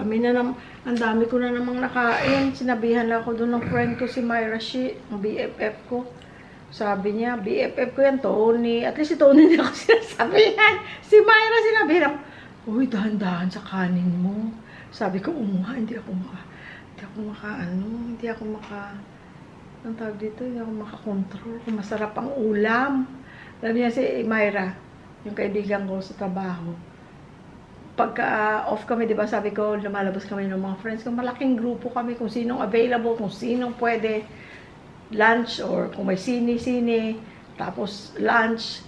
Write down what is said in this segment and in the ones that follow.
Ang dami ko na namang nakain. Sinabihan lang ako doon ng friend ko, si Myra Shi, ang BFF ko. Sabi niya, BFF ko yan, Tony. At least si Tony hindi ako sinasabihan. Si Myra sinabihan ako, uy, dahan-dahan sa kanin mo. Sabi ko, hindi ako ang tawag dito, hindi ako makakontrol kung masarap ang ulam. Sabi niya si Myra, yung kaibigan ko sa trabaho. Pagka off kami, di ba, sabi ko, lumalabas kami ng mga friends ko, malaking grupo kami, kung sinong available, kung sinong pwede, lunch, or kung may sine, tapos lunch,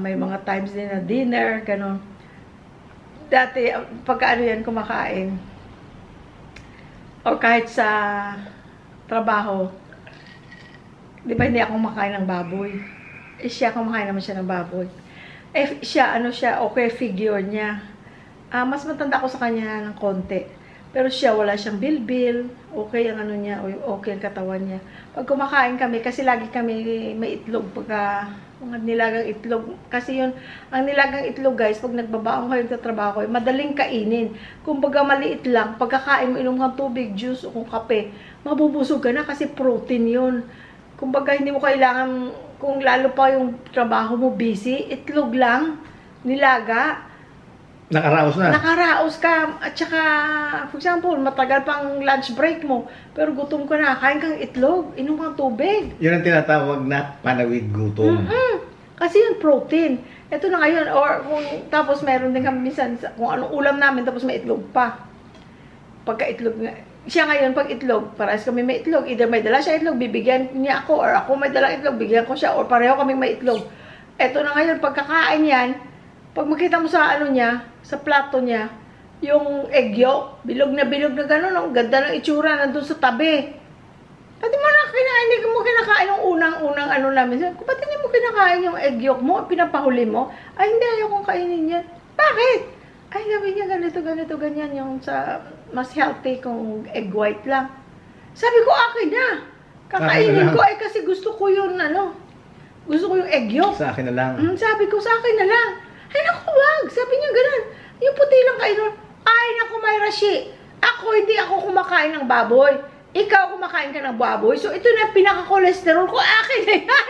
may mga times din na dinner, gano'n. Dati, pagka ano yan, kumakain, or kahit sa trabaho, di ba hindi ako kumakain ng baboy? Siya, kumakain naman siya ng baboy. Siya, okay, figure niya. Mas matanda ko sa kanya ng konti. Pero siya, wala siyang bilbil. Okay ang ano niya, okay ang katawan niya. Pag kumakain kami, kasi lagi kami may itlog pagka mga nilagang itlog. Kasi yun, ang nilagang itlog guys, pag nagbabaong kayo sa trabaho, madaling kainin. Kung baga maliit lang, pagkakain mo, inom kang tubig, juice, o kung kape, mabubusog ka na kasi protein yun. Kung baga hindi mo kailangan, kung lalo pa yung trabaho mo busy, itlog lang, nilaga. Nakaraos na. Nakaraos ka. At saka, for example, matagal pang lunch break mo, pero gutom ka na, kain kang itlog, inom kang tubig. Yun ang tinatawag na panawid gutom. Kasi yun, protein. Ito na ngayon, tapos meron din kami minsan, kung anong ulam namin, tapos may itlog pa. Pagka itlog nga, siya ngayon, pag itlog, parehas kami may itlog. Either may dala siya itlog, bibigyan niya ako, or ako may dala itlog, bigyan ko siya, or pareho kami may itlog. Eto na ngayon, pagkakain yan, pag makita mo sa ano niya, sa plato niya, yung egg yolk, bilog na gano'n, ang ganda ng itsura, nandun sa tabi. Pati mo na kinain, hindi mo kinakain yung unang ano namin. Pati hindi mo kinakain yung egg yolk mo, pinapahuli mo, ay hindi, ayaw kong kainin yan. Bakit? Ay, gabi niya, ganito, ganyan, yung sa mas healthy kung egg white lang. Sabi ko, akin na. Kakainin ko, ay kasi gusto ko yung gusto ko yung egg yolk. Sa akin na lang. Sabi ko, sa akin na lang. Ay, naku, wag. Sabi niya ganun. Yung puti lang kayo. Ay, naku, Myra Shi. Hindi ako kumakain ng baboy. Ikaw kumakain ka ng baboy. So, ito na pinaka-cholesterol ko. Akin na yan.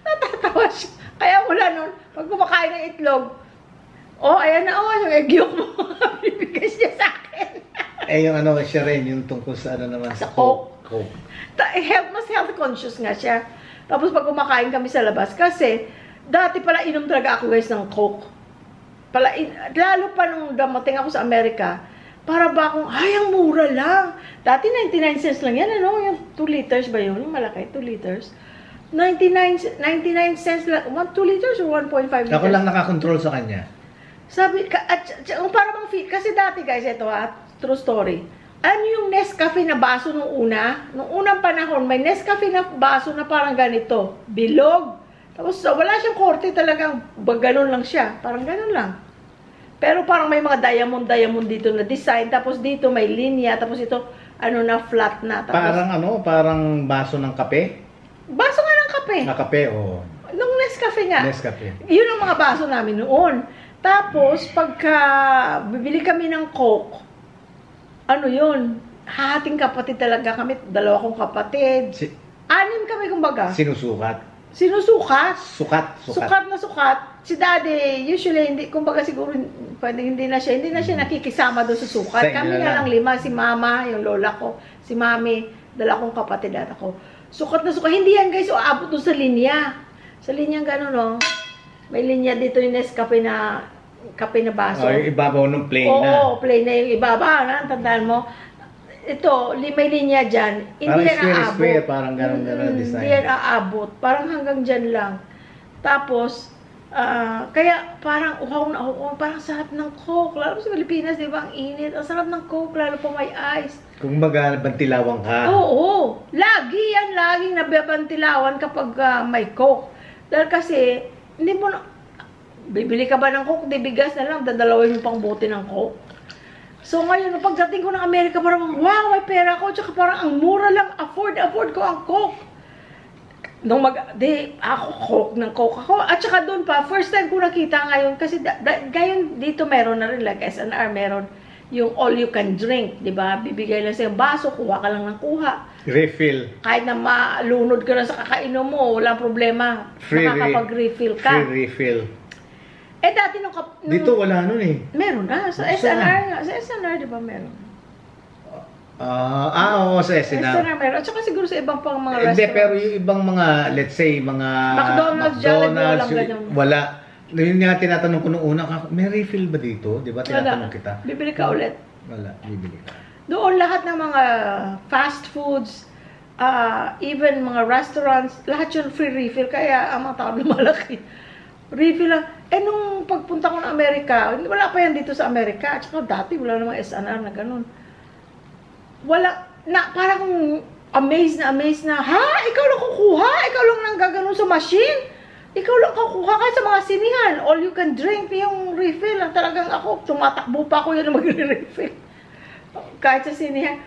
Natatawa siya. Kaya wala nun. Pag kumakain ng itlog, ayan na, yung egg yolk mo. Bibigas niya sa akin. Yung siya rin, yung tungkol sa naman. Sa Coke. Mas health conscious nga siya. Tapos pag kumakain kami sa labas, kasi, dati pala inom talaga ako guys ng Coke. Lalo pa nung dumating ako sa Amerika, para ba akong, ang mura lang. Dati 99 cents lang yan, yung 2 liters ba yun? Yung malaki, 2 liters. 99 cents lang, 2 liters or 1.5 liters? Ako lang nakakontrol sa kanya. Sabi, para bang kasi dati guys, ito true story. Alam niyo yung Nescafe na baso nung unang panahon, may Nescafe na baso na parang ganito, bilog. Tapos wala siyang korte, talagang ganun lang siya. Parang ganun lang. Pero parang may mga diamond dito na design. Tapos dito may linya. Tapos ito, na flat na. Tapos, parang baso ng kape? Baso nga ng kape. Na kape, oo. Nung Nescafe nga. Nescafe. Yun ang mga baso namin noon. Tapos, pagka bibili kami ng Coke, yun? Hahating kapatid talaga kami. 2 kong kapatid. 6 kami kumbaga. Sinusukat. Sukat na sukat. Si daddy, usually, kumbaga siguro, hindi na siya nakikisama doon sa sukat. Kami na lang 5, si mama, yung lola ko, si mami, 2 kong kapatid at ako. Sukat na sukat. Hindi yan guys, aabot doon sa linya. Sa linya gano'n, may linya dito yung Nescafe na kape na baso. Yung ibabaw ng plain na. Oo, plain na yung ibabaw, tandaan mo. Ito, may linya dyan. Hindi yan aabot. Square, parang gano'n design. Hindi yan aabot. Parang hanggang dyan lang. Tapos, kaya parang uhaw na uhaw. Parang sarap ng Coke. Lalo sa Pilipinas, di ba? Ang init. Ang sarap ng Coke, lalo pa may ice. Kung bantilawang ka. Oo. Laging nababantilawan kapag may Coke. Dahil kasi, hindi mo na, bibili ka ba ng Coke? Di bigas na lang. Dadalawin mo pang bote ng Coke. So ngayon, pagdating ko ng Amerika, parang, wow, may pera ko. Tsaka parang ang mura lang, afford ko ang Coke. Ako Coke ng Coke ako. At tsaka doon pa, first time ko nakita ngayon, kasi ngayon dito meron na rin, like SNR meron, yung all you can drink, di ba? Bibigay lang sa baso, kuha ka lang ng kuha. Refill. Kahit na malunod ka na sa kakainom mo, walang problema. Makakapag-refill ka. Free refill. Eh dati nung Dito wala nun eh. meron na. Sa SNR nga. Sa SNR, di ba meron? Oo, sa SNR. SNR meron. At saka siguro sa ibang pang mga Hindi, restaurants. pero yung ibang mga, let's say, mga McDonald's, Jollibee, walang ganyan. wala. Yun nga tinatanong ko nung una, may refill ba dito? Di ba tinatanong Wala. kita? Bibili ka ulit. Wala, bibili ka. Doon lahat ng mga fast foods, even mga restaurants, lahat yun free refill. Kaya ang mga tao lumalaki. Refill lang. Eh nung pagpunta ko ng Amerika, wala pa yan dito sa Amerika. At saka dati wala namang SNR na ganun. Wala, parang amazed na, ha? Ikaw lang kukuha? Ikaw lang nang gaganon sa machine? Ikaw lang kukuha ka sa mga sinihan. All you can drink yung refill. Talagang ako, tumatakbo pa ako yun na magre-refill. Kahit sa sinihan.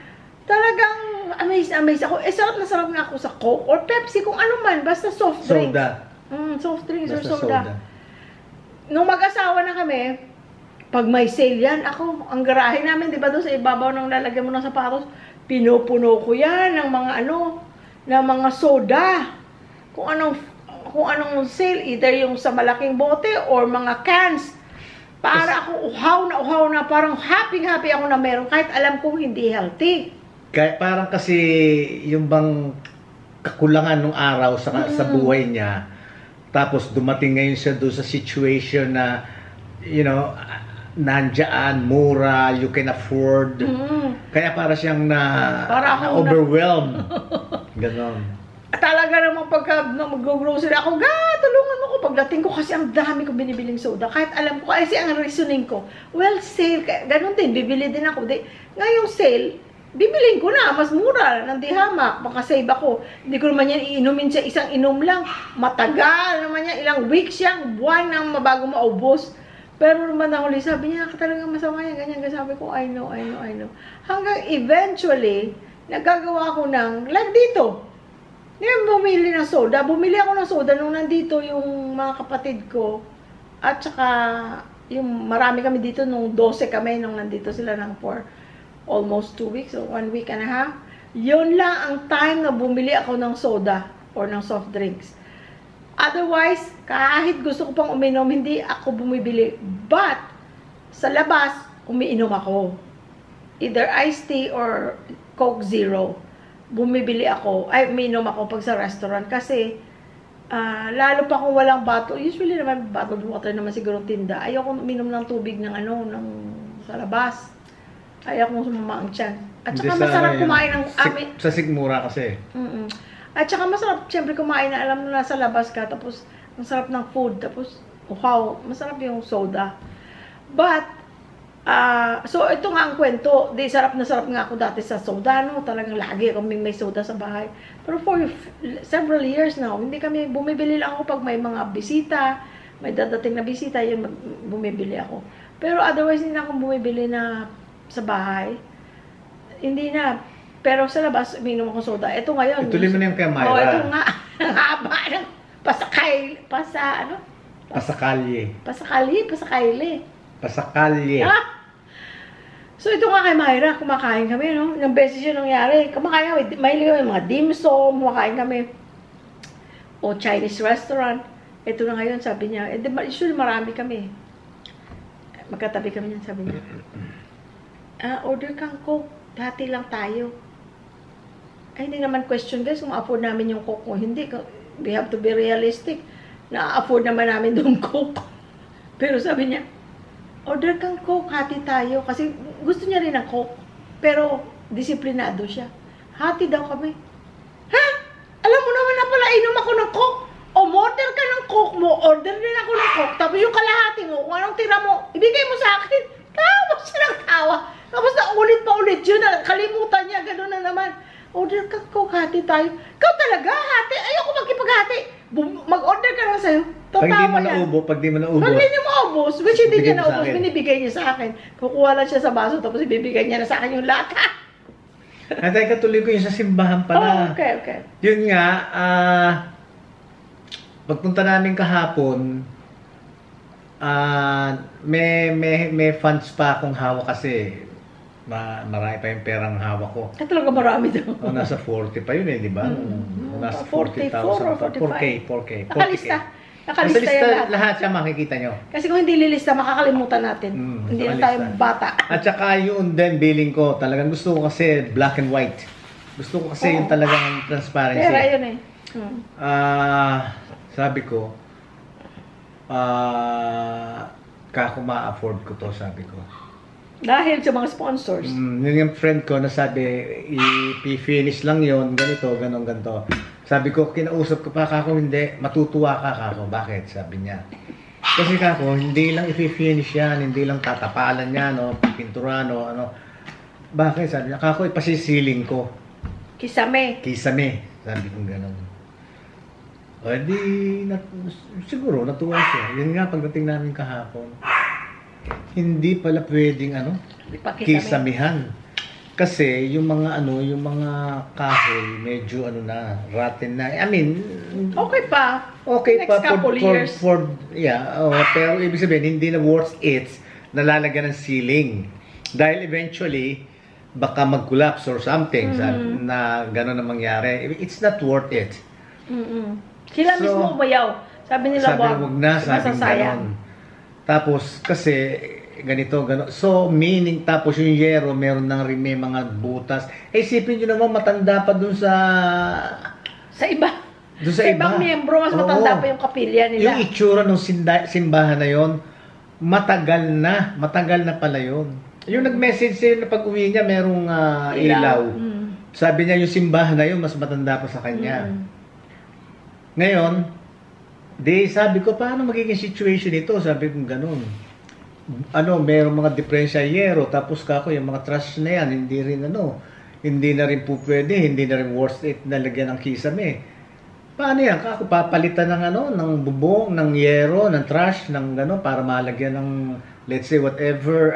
Talagang amazed ako. Eh, sarap na sarap nga ako sa Coke or Pepsi, kung ano man, basta soft drinks. Soda. Soft drinks Basta or soda. Nung mag-asawa na kami, pag may sale yan, ako, ang garahe namin, di ba doon sa ibabaw ng lalagyan mo ng sapatos, pinupuno ko yan ng mga ng mga soda. Kung anong sale, either yung sa malaking bote or mga cans. Para ako uhaw na, parang happy ako na meron, kahit alam kong hindi healthy. Kaya parang kasi yung bang kakulangan ng araw sa buhay niya, tapos dumating ngayon siya doon sa situation na, nandiyan, mura, you can afford. Kaya para siyang overwhelmed. Ganon. Talaga namang pagka mag-grocery ako, tulungan mo ko. Pagdating ko kasi ang dami ko binibiling soda. Kahit alam ko, kasi ang reasoning ko, well, sale, ganon din, bibili din ako. Ngayong sale, bibiling ko na, mas mura, nang hamak, makasave ako. Hindi ko naman yan iinumin sa isang inom lang. Matagal naman yan, ilang weeks yan, buwan nang mabago maubos. Pero naman ako, sabi niya, talagang masama yan, ganyan. Sabi ko, I know. Hanggang eventually, nagagawa ko ng, like dito, bumili ng soda. Bumili ako ng soda nung nandito yung mga kapatid ko. At saka, yung marami kami dito, nung 12 kami, nung nandito sila ng for almost 2 weeks, or 1 week and a half. Yun lang ang time na bumili ako ng soda or ng soft drinks. Otherwise, kahit gusto ko pang uminom, hindi ako bumibili. But, sa labas, umiinom ako. Either iced tea or Coke Zero. Bumibili ako, umiinom ako pag sa restaurant. Kasi, lalo pa kung walang bottle. Usually naman, bottled water naman siguro tinda. Ayoko uminom ng tubig ng sa labas. Ayaw kong sumama ang tiyan. At saka masarap kumain ng sa Sigmura kasi. At saka masarap, siyempre kumain na alam mo nasa labas ka, tapos masarap ng food, tapos wow, masarap yung soda. But, so ito nga ang kwento, sarap na sarap nga ako dati sa soda, no? Talagang lagi akong may soda sa bahay. Pero for several years now, hindi kami, bumibili lang ako pag may mga bisita, may dadating na bisita, yun bumibili ako. Pero otherwise, hindi na akong bumibili na sa bahay. Hindi na. Pero sa labas, uminom ako soda. Ito ngayon. Ituloy mo na yung kay Myra. Ito nga. Ang haba ng Pasakalye. So ito nga kay Myra, kumakain kami, no? Ilang beses yun nangyari. Kumakain kami, mahilig kami, mga dim sum, kumakain kami. O Chinese restaurant. Ito na ngayon, sabi niya. Usually marami kami. Magkatabi kami niyan, sabi niya. Order kang Coke. Dati lang tayo. Ay, hindi naman question guys kung ma-afford namin yung Coke mo. Hindi. We have to be realistic. Na-afford naman namin doon Coke. Pero sabi niya, order kang Coke, hati tayo. Kasi gusto niya rin ng Coke. Pero disiplinado siya. Hati daw kami. Ha? Alam mo naman na pala, inom ako ng Coke. Order ka ng Coke mo, order din ako ng Coke. Tapos yung kalahati mo, kung anong tira mo, ibigay mo sa akin. Tawa siya ng tawa. Tapos na ulit pa ulit yun. Kalimutan niya, gano'n na naman. Order ka Coke, hati tayo. Ikaw talaga, hati. Ayoko magkipaghati. Mag-order ka lang sa'yo. Pag di mo naubos. Pag di mo naubos, which hindi niya naubos, binibigay niya sa akin. Kukuha lang siya sa baso, tapos ibibigay niya na sa akin yung lata. Natay katuloy ko yung sa simbahan pala. Okay. Yun nga, pagpunta namin kahapon, may funds pa akong hawak kasi marami pa yung perang hawak ko. Talaga marami daw. Nasa 40 pa yun di ba? Nasa 44 or 40,000 45. 4K. Nakalista. Nasa Nakalista lista yan lahat siya makikita nyo. Kasi kung hindi lilista, makakalimutan natin. Hindi na tayo bata. At saka yun din, billing ko. Talagang gusto ko kasi black and white. Gusto ko kasi yung talagang transparency. Pera yun eh. Sabi ko, kako ma-afford ko to, sabi ko. Dahil sa mga sponsors. Yun yung friend ko na sabi, i-finish lang yon ganito, ganito. Sabi ko, kinausap ko pa, kako hindi, matutuwa ka, kako. Bakit? Sabi niya. Kasi kako, hindi lang i-finish yan, hindi lang tatapalan yan, pintura, ano. Bakit? Sabi niya, kako, ipasisiling ko. Kisame. Sabi ko gano'n. O, siguro, natuwa siya. Yun nga, pagdating namin kahapon, hindi pala pwedeng, kisamihan. Kasi, yung mga kahoy, medyo, rotten na. I mean, okay pa. Okay next pa couple years. Pero ibig sabihin, hindi na worth it na lalagyan ng ceiling. Dahil eventually, baka mag-collapse or something na gano'n na mangyari. It's not worth it. Sila mismo umayaw. Sabi nila, wag na, sabi gano'n. Tapos, kasi, ganito. So, meaning, tapos yung yero, meron nang may mga butas. Isipin nyo naman, matanda pa dun sa iba. Doon sa ibang miyembro, mas matanda pa yung kapilya nila. Yung itsura ng simbahan na yon, matagal na pala yon. Yung nag-message sa'yo na pag-uwi niya, merong ilaw. Sabi niya, yung simbahan na yun, mas matanda pa sa kanya. Ngayon, sabi ko, paano magiging situation ito? Sabi ko, ganun. Merong mga diferensyayero, tapos kako, yung mga trash na yan, hindi na rin po pwede, hindi na rin worth it na lagyan ng kisame. Paano yan? Kako, papalitan ng bubong, ng yero, ng trash, ng para malagyan ng, let's say, whatever,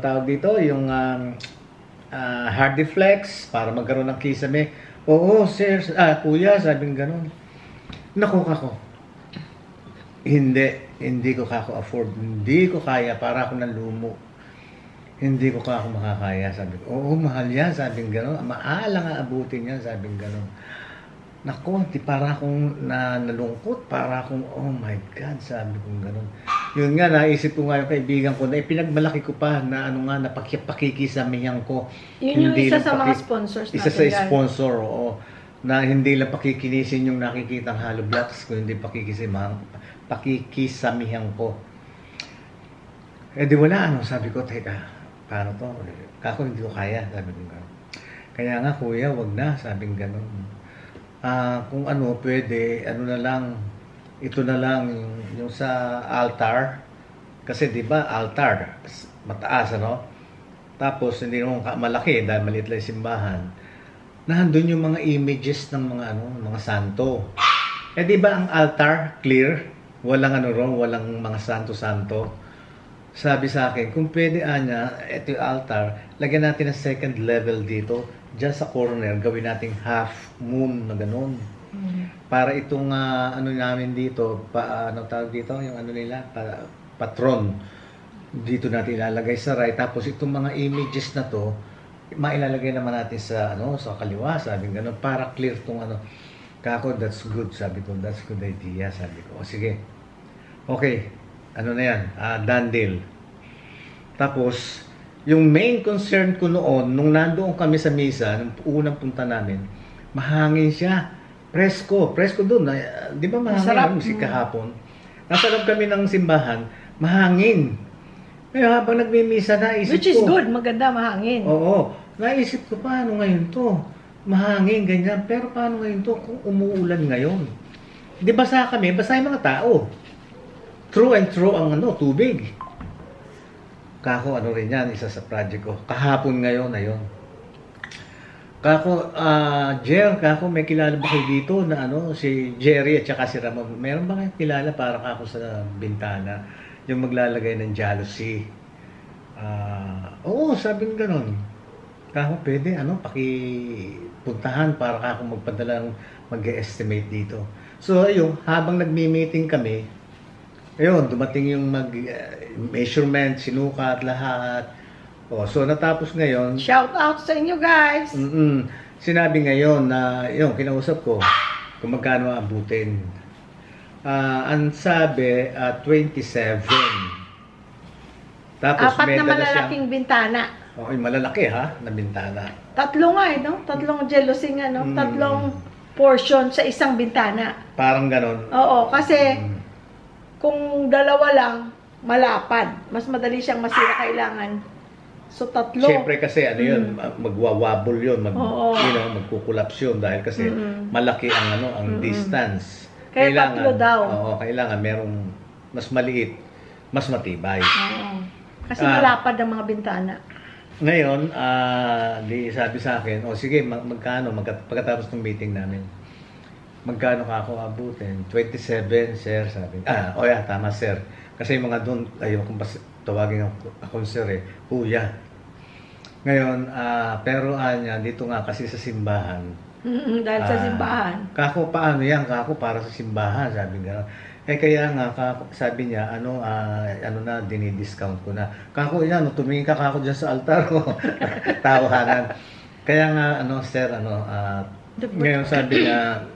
tawag dito, yung hard deflex, para magkaroon ng kisame. Oo, sir, kuya, sabing ganun. Naku, kako. Hindi ko kako afford. Hindi ko kaya, para ako ng lumo. Hindi ko kako makakaya, sabi ko. Oo, mahal yan, sabing ganun. Maalang aabutin yan, sabing ganun. Naku, para akong nalungkot, para akong, oh my God, sabi kong ganun. Yun nga, naisip ko nga yung kaibigan ko na pinagmalaki ko pa na napakikisamihan ko. Yun yung isa sa mga sponsors natin. Isa sa sponsor, oo. Na hindi lang pakikinisin yung nakikitang hollow blocks, kundi pakikisamihan ko. Di wala, sabi ko, teka, paano to? Kako, hindi ko kaya, sabi ko gano'n. Kaya nga, kuya, wag na, sabing gano'n. Kung pwede, na lang, ito na lang, yung sa altar. Kasi di ba altar, mataas, Tapos, hindi naman malaki, dahil maliit lang yung simbahan. Nandun yung mga images ng mga santo. Di ba ang altar, clear? Walang walang mga santo-santo. Sabi sa akin, kung pwede ito yung altar, lagyan natin ng second level dito. Diyan sa corner, gawin nating half moon na ganun. Para itong namin dito, tawag dito, yung nila, patron. Dito natin ilalagay sa right. Tapos itong mga images na to, mailalagay naman natin sa sa kaliwa, sabi gano'n, para clear tong Kako, that's good, sabi ko, that's good idea, sabi ko. O sige. Okay, na yan, done deal. Tapos, yung main concern ko noon, nung nandoon kami sa misa, nung unang punta namin, mahangin siya. Presko doon. Di ba mahangin? Si kahapon. Nasa loob kami ng simbahan, mahangin. Ngayon, habang nagmimisa, naisip ko. Which is good, maganda, mahangin. Oo. Naisip ko, paano ngayon to? Mahangin, ganyan. Pero paano ngayon to kung umuulan ngayon? Di basa kami, basa yung mga tao. Through and through ang tubig. Kako, rin yan, isa sa project ko. Kahapon ngayon na yun. Kako, kako, may kilala ba kayo dito na si Jerry at saka si Ramon? Meron ba kayo kilala para kako sa bintana? Yung maglalagay ng jealousy. Oo, sabi ng ganun. Kako, pwede, pakipuntahan para kako magpadala ng mag-estimate dito. So, ayun, habang nagmi-meeting kami, ayun, dumating yung measurement, sinukat, lahat. So natapos ngayon. Shout out sa inyo guys. Sinabi ngayon na yung kinausap ko kung magkano abutin. Ang sabi 27. Tapos Apat may na dala malalaking bintana. malalaki na bintana. Tatlo nga no? Tatlong jealousy nga, no? Tatlong portion sa isang bintana. Parang ganon. Oo, kasi kung dalawa lang, malapad. Mas madali siyang masira kailangan. So, tatlo. Siyempre kasi yun, magwawabol yun, magkukulaps yun dahil kasi malaki ang distance. Kaya tatlo daw. Kailangan merong mas maliit, mas matibay. Kasi malapad ang mga bintana. Ngayon, di sabi sa akin, sige, magkano, pagkatapos ng meeting namin, magkano ka ako abutin? 27, sir, sabi. Tama, sir. Kasi yung mga doon, ayaw kong tawagin ako, sir, kuya. Ngayon, pero dito nga kasi sa simbahan. Dahil sa simbahan. Kako, paano yan? Kako, para sa simbahan, sabi nga. Kaya nga, sabi niya, dinidiscount ko na. Kako, tumingin ka kako dyan sa altar ko. Tawanan. Kaya nga, sir, ngayon sabi niya,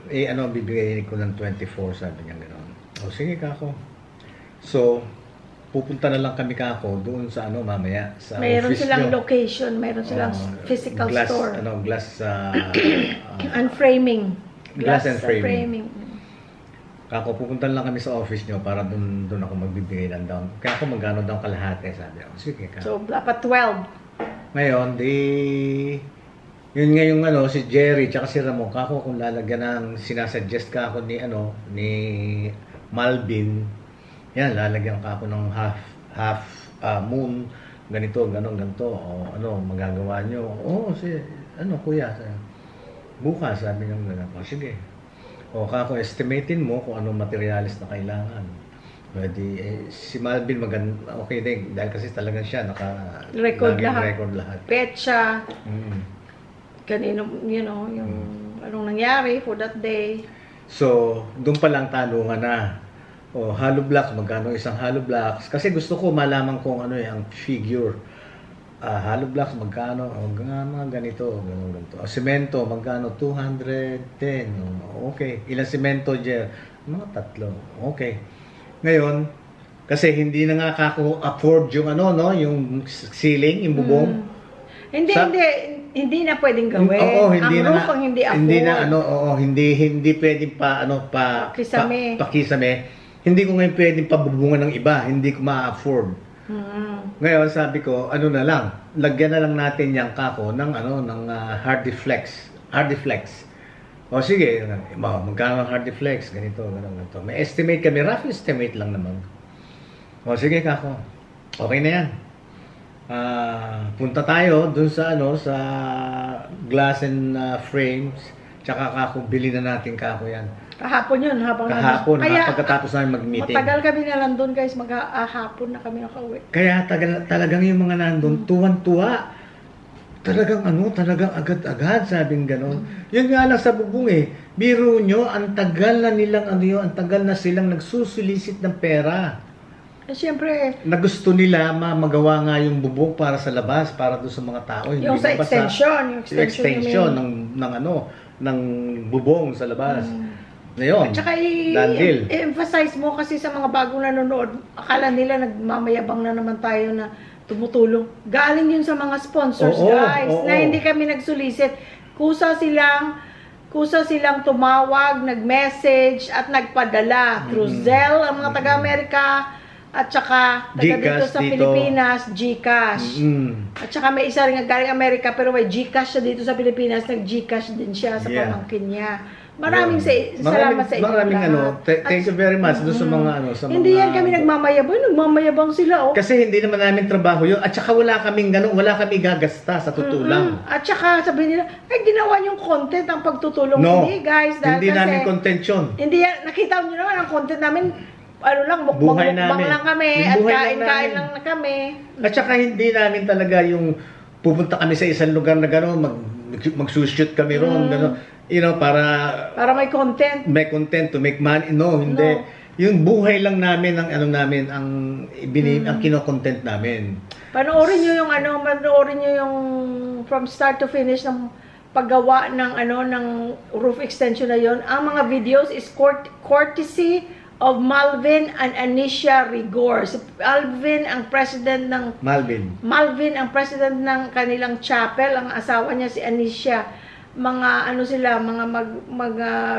bibigay ko ng 24, sabi niya gano'n. Sige kako. So, pupunta na lang kami kako doon sa mamaya, sa mayroon office silang nyo. location, mayroon silang physical store. Glass, and framing. Glass and framing. Kako, pupunta lang kami sa office nyo para doon ako magbibigay ng down. Kaya ako magkano down kalahati, sabi ako. Sige ka. So, dapat 12. Ngayon, yun nga yung si Jerry tsaka si Ramon. Kako, kung lalagyan ng sinasuggest ka ako ni Malvin, yan, lalagyan ka ako ng half moon, ganito, ganito, magagawa nyo. Kuya, bukas, sabi niya gano'n. Sige. Kako, estimatein mo kung anong materialis na kailangan. Pwede, si Malvin okay din, dahil kasi talagang siya, record record lahat. Petsa, kanino, yung anong nangyari for that day. So, doon pa lang tanungan na. Hollow blocks, magkano isang hollow blocks? Kasi gusto ko malaman kung ang figure. Hollow blocks, magkano? Ganito, ganito. Semento, magkano? 210. Okay. Ilang semento, Jer? Mga 3. Okay. Ngayon, kasi hindi na nga kako afford yung yung ceiling, yung bubong. Hindi na pwedeng gawin. Hindi ang roof ang hindi afford. Hindi pwedeng pakisame. Hindi ko ngayon pwedeng pabubungan ng iba, hindi ko ma-afford. Ngayon sabi ko, na lang, lagyan na lang natin yung kako ng Hardiflex. Sige, magkano Hardiflex, ganito. May estimate kami, rough estimate lang naman. Sige kako, okay na yan. Punta tayo dun sa sa glass and frames, tsaka kako, bili na natin kako yan. Kahapon yun, kahapon, pagkatapos namin mag-meeting. Matagal kami na nandun guys, hapon na kami nakauwi. Kaya talagang yung mga nandun, tuwan-tuwa. Talagang talagang agad-agad, sabing gano'n. Yun nga lang sa bubong Biro nyo, ang tagal na nilang ang tagal na silang nagsusulisit ng pera. Siyempre, na gusto nila magawa nga yung bubong para sa labas, para doon sa mga tao. Yung sa extension, yung extension ng bubong sa labas. Ngayon, at saka i-emphasize mo kasi sa mga bagong nanonood, akala nila nagmamayabang na naman tayo na tumutulong. Galing yun sa mga sponsors, guys, na hindi kami nagsulisit. Kusa silang tumawag, nag-message at nagpadala. Through Zelle, ang mga taga-Amerika, at saka dito sa Pilipinas, GCash. At saka may isa rin galing Amerika pero may GCash siya dito sa Pilipinas, nag-GCash din siya sa pamangkin niya. Maraming salamat sa inyo. Maraming thank you very much doon sa mga hindi yan kami nagmamayabang sila Kasi hindi naman namin trabaho yun at saka wala kaming wala kami gagasta sa tutulong. At saka sabihin nila, ginawa yung content ang pagtutulong. Hindi guys, hindi namin content yun. Hindi yan, nakita niyo naman ang content namin. Mukbang lang kami at kain-kain lang kami. At saka hindi namin talaga yung pupunta kami sa isang lugar na gano'n, mag-shoot kami ron, gano'n. Para may content. May content to make money. No, hindi. yung buhay lang namin ang ano namin ang ang kino-content namin. Panoorin niyo yung from start to finish ng paggawa ng ng roof extension na yon. Ang mga videos is courtesy of Malvin and Anicia Rigor. Si Malvin ang president ng kanilang chapel, ang asawa niya si Anicia. Mga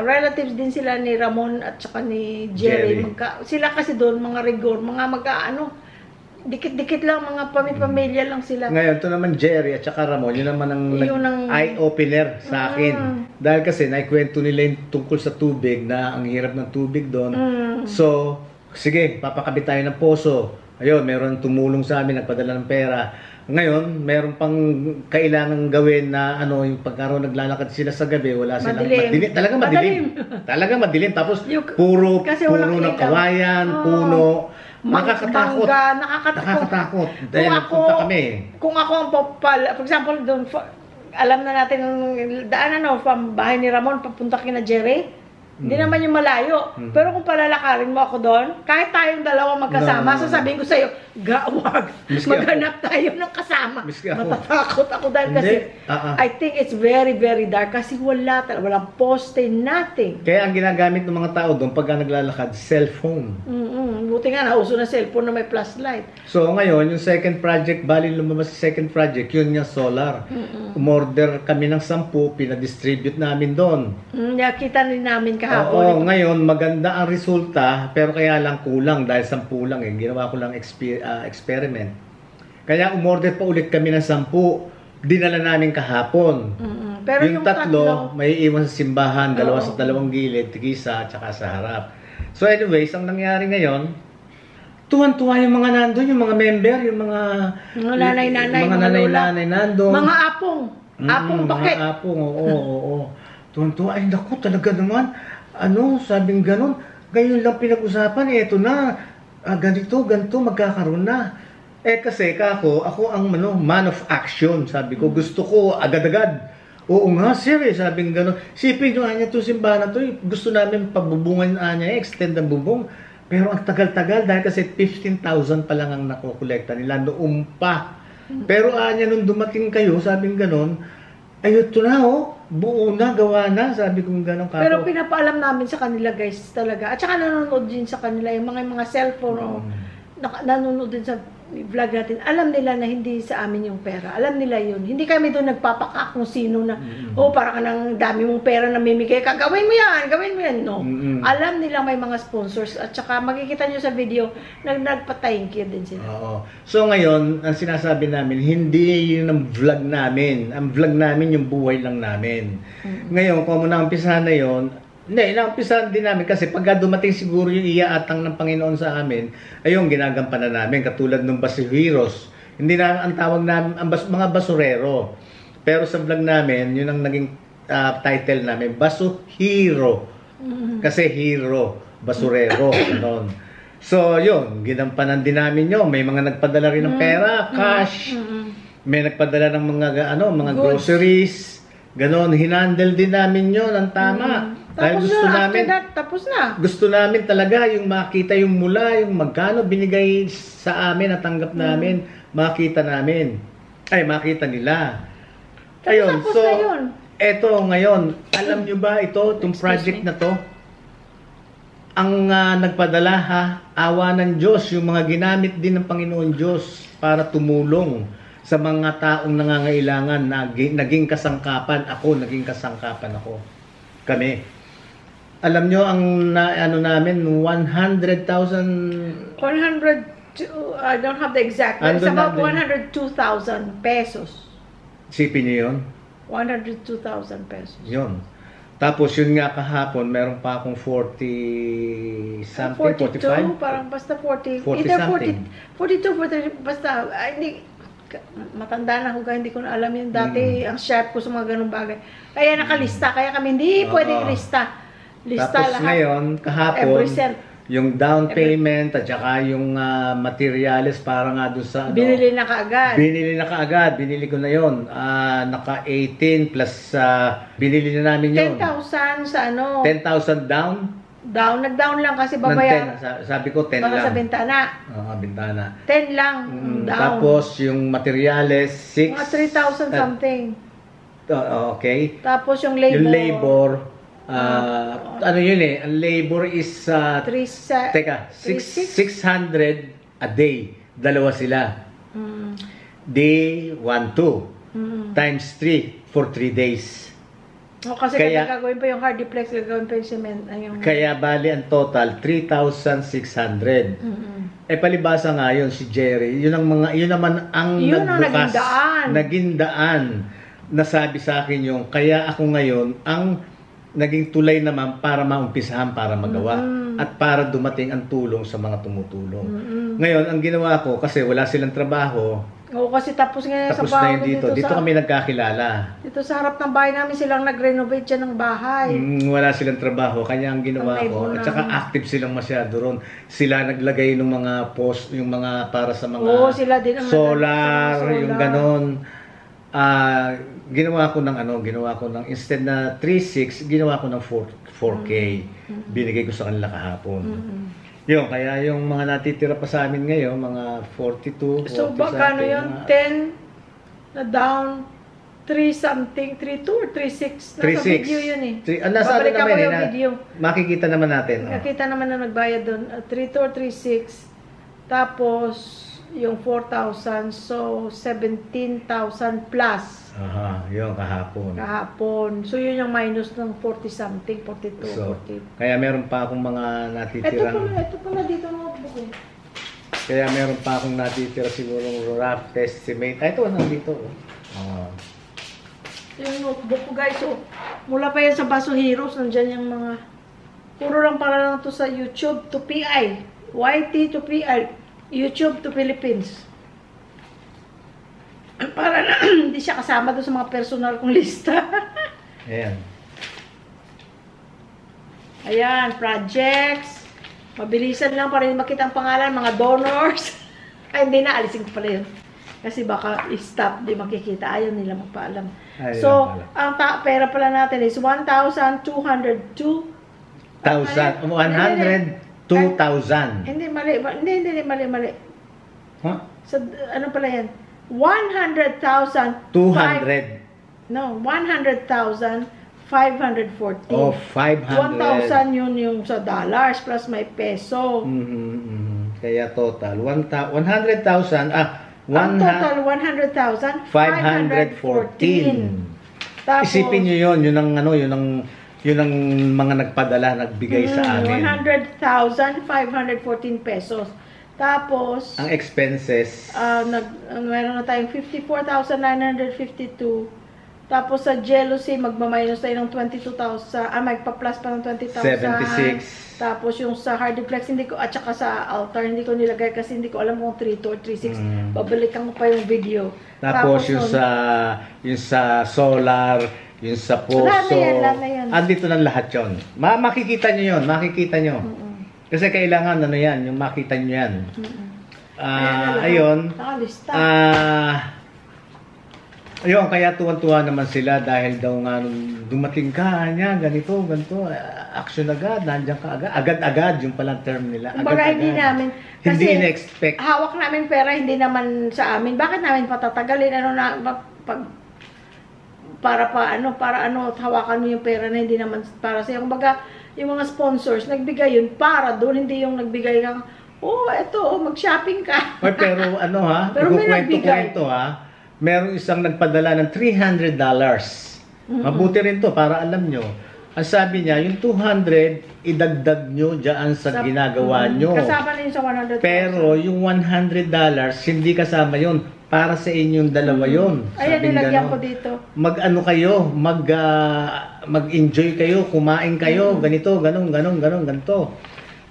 relatives din sila ni Ramon at saka ni Jerry. Sila kasi doon mga Rigor, dikit-dikit lang, mga pamilya lang sila. Ngayon, ito naman Jerry at saka Ramon, yun naman ang eye-opener sa akin. Dahil kasi naikwento nila yung tungkol sa tubig, na ang hirap ng tubig doon. So, sige, papakabit tayo ng poso. Ayun, meron tumulong sa amin, nagpadala ng pera. Ngayon, meron pang kailangan gawin na yung pagkaroon naglalakad sila sa gabi, wala silang madilim. Talagang madilim. Tapos puro ng kawayan, puno. Nakakatakot. Nakakatakot. Dahil nagpunta kami. Kung ako ang for example, doon, alam na natin from bahay ni Ramon papunta kina Jerry. Hindi naman yung malayo. Pero kung palalakarin mo ako doon, kahit tayong dalawa magkasama, sasabihin ko sa'yo, wag, maghanap tayo ng kasama. Matatakot ako dahil kasi, I think it's very, very dark kasi walang poste, nothing. Kaya ang ginagamit ng mga tao doon pagka naglalakad, cellphone. Buti nga, nauso na cellphone na may flashlight. So ngayon, yung second project, bali lumabas sa second project, yun yung solar. Umorder kami ng 10, pinadistribute namin doon. Nakita rin namin kahapon. Oo, ngayon maganda ang resulta, pero kaya lang kulang dahil 10 lang Ginawa ko lang experiment. Kaya umorder pa ulit kami ng 10. Dinala namin kahapon. Pero yung tatlo, may iwan sa simbahan, dalawa sa dalawang gilid, tigisa at saka sa harap. So anyways, ang nangyari ngayon, tuwan-tuwa yung mga nandun, yung mga member, yung mga nanay-nanay nandun. Mga apong bakit? Mga apong, oo. Tuwan-tuwa, ay naku, talaga naman. Sabing ganun. Ngayon lang pinag-usapan, eto na. Ganito, magkakaroon na. Kasi ako ang man of action. Sabi ko, gusto ko agad-agad. Oo nga, sir, sabing ganun. Sipin nyo, itong simbahan na to, gusto namin pabubungan niya, extend ang bubong. Pero ang tagal-tagal, dahil kasi 15,000 pa lang ang nakukolekta nila noong pa. Pero nung dumating kayo, sabing ganun, ay ito na buo na, gawa na, sabi kong gano'n kako. Pero pinapaalam namin sa kanila guys talaga. At saka nanonood din sa kanila yung mga cellphone nanonood din sa vlog natin. Alam nila na hindi sa amin yung pera. Alam nila yun. Hindi kami doon nagpapaka kung sino na, para ka ng dami mong pera na mimigay ka, gawin mo yan. No. Alam nila may mga sponsors. At saka makikita nyo sa video, nagpa-thank you din sila. Oo. So ngayon, ang sinasabi namin, hindi yun ang vlog namin. Ang vlog namin yung buhay lang namin. Ngayon, kung muna umpisahan na yun, naumpisahan din namin kasi pagka dumating siguro yung iaatang ng Panginoon sa amin, ayun, ginagampanan namin. Katulad ng basuheros. Hindi na ang tawag namin, mga basurero. Pero sa vlog namin, yun ang naging title namin, Basuhero. Kasi hero, basurero. So, yun, ginampanan din namin yun. May mga nagpadala rin ng pera, cash. May nagpadala ng mga groceries. Ganon, hinandle din namin yun, ang tama. Dahil gusto namin, tapos na. Gusto namin talaga yung makita yung mula, yung magkano binigay sa amin, natanggap namin, makita namin. Makita nila. Ayun, so, eto ngayon, alam nyo ba itong project na to? Ang nagpadala awa ng Diyos, yung mga ginamit din ng Panginoon Diyos para tumulong sa mga taong nangangailangan, naging kasangkapan ako. Kami. Alam nyo, ang namin, 100,000... I don't have the exact, but it's about 102,000 pesos. Sipin nyo yun? 102,000 pesos. Yun. Tapos yun nga kahapon, meron pa akong 40 something, 42, 45? Parang basta 40. 40 either something. 42, 40, basta, matanda na ako, hindi ko na alam yun. Dati, ang sharp ko sa mga ganung bagay. Kaya nakalista, kaya kami hindi pwedeng lista. Tapos lahat. Ngayon, kahapon, yung down payment at saka yung materials para nga doon sa binili na kaagad. Binili ko na yon. Naka 18 plus binili na namin yon. 10,000 sa 10,000 down. Nag-down lang kasi Ng babayaran. 10. Sabi ko 10 Para lang. sa bintana. Bintana. 10 lang. Down. Tapos yung materials, 6. Mga 3,000 something. Okay. Tapos yung labor. Yung labor, ano yun eh, ang labor is, teka, 600 a day. Dalawa sila. Day 1, 2. Times 3 for 3 days. Kasi gagawin pa yung hardiplex, gagawin pa yung cement. Kaya bali ang total, 3,600. Palibasa nga yun si Jerry. Yun naman ang nagbukas. Naging daan. Nasabi sa akin yung, kaya ako ngayon, ang naging tulay naman para maumpisahan, para magawa. At para dumating ang tulong sa mga tumutulong. Ngayon, ang ginawa ko, kasi wala silang trabaho. Oo, kasi tapos nga sa bahay na yun dito kami nagkakilala. Dito sa harap ng bahay namin silang nag-renovate dyan ng bahay. Wala silang trabaho, kanya ang ginawa ko. At saka active silang masyado ron. Sila naglagay ng mga post, yung mga para sa mga sila din ang solar, yung ganon. Ginawa ko ng instead na 3.6, ginawa ko ng 4K. Binigay ko sa kanila kahapon. Yun, kaya yung mga natitira pa sa amin ngayon, mga 42, 40 so, baka ano yun, 10 na down, 3 something, 3.2 or 3.6? Nasa video yun eh. Nasa babalik ako yung video. Makikita naman natin. Makikita naman na nagbayad doon. 3.2 or 3.6. Tapos, yung 4,000, so 17,000 plus. Yun, kahapon. So, yun yung minus ng 40 something, 42, so, 40. Kaya meron pa akong mga natitirang... Ito pala dito notebook eh. Kaya meron pa akong natitira sigurong rough estimate. Ito, nandito. Yung notebook ko guys, so, mula pa yan sa Baso Heroes, nandyan yung mga... Puro lang para lang to sa YouTube to PI. YT to PI. YouTube to Philippines. Para na hindi siya kasama doon sa mga personal kong lista. Ayan, projects. Mabilisan lang para makita ang pangalan, mga donors. Ay, hindi na, alisin ko pala yun. Kasi baka i-stop, di makikita. Ayaw nila magpaalam. So, ang pera pala natin is 1,202. 1,2,000. Hindi, mali. Huh? So, ano pala yan? 100,000. 200. No, 100,514. Oh, 500. 1,000 yun yung sa dollars plus may peso. Kaya total 100,000. Ang total 100,514. 514. Tapos, isipin niyo yun ang mga nagpadala, nagbigay sa amin. 100,514 pesos. Tapos, ang expenses, meron na tayong 54,952. Tapos sa jealousy, magmaminus tayo ng 22,000. Magpa-plus pa ng 20,000. 76. Tapos yung sa hardiplex, hindi ko, at saka sa altar, hindi ko nilagay kasi hindi ko alam kung 3.2 or 3.6. Babalikan ko pa yung video. Tapos yung sa solar, yung sa poso. Lahat na yan. Andito na lahat yun. Makikita nyo yun. Kasi kailangan yan, yung makita nyo yan. Ayun. Ayun, kaya tuwan-tuwa naman sila dahil daw nga dumating ka, ganito, action agad, nandiyan ka agad. Agad-agad, yung palang term nila. Kumbaga hindi namin, kasi hindi in-expect. Hawak namin pera, hindi naman sa amin. Bakit namin patatagalin? Para hawakan mo yung pera na hindi naman para sa'yo. Kumbaga, yung mga sponsors, nagbigay yun para doon, hindi yung nagbigay ng, mag-shopping ka. Pero pero may nagbigay. Merong isang nagpadala ng $300. Mabuti rin to para alam nyo. Ang sabi niya, yung 200, idagdag nyo dyan sa ginagawa nyo. Kasama na yun sa 100,000. Pero yung $100, hindi kasama yun. Para sa inyong dalawa yun. Ayan, nilagyan ko dito. Mag-enjoy kayo, kumain kayo, ganito, ganito.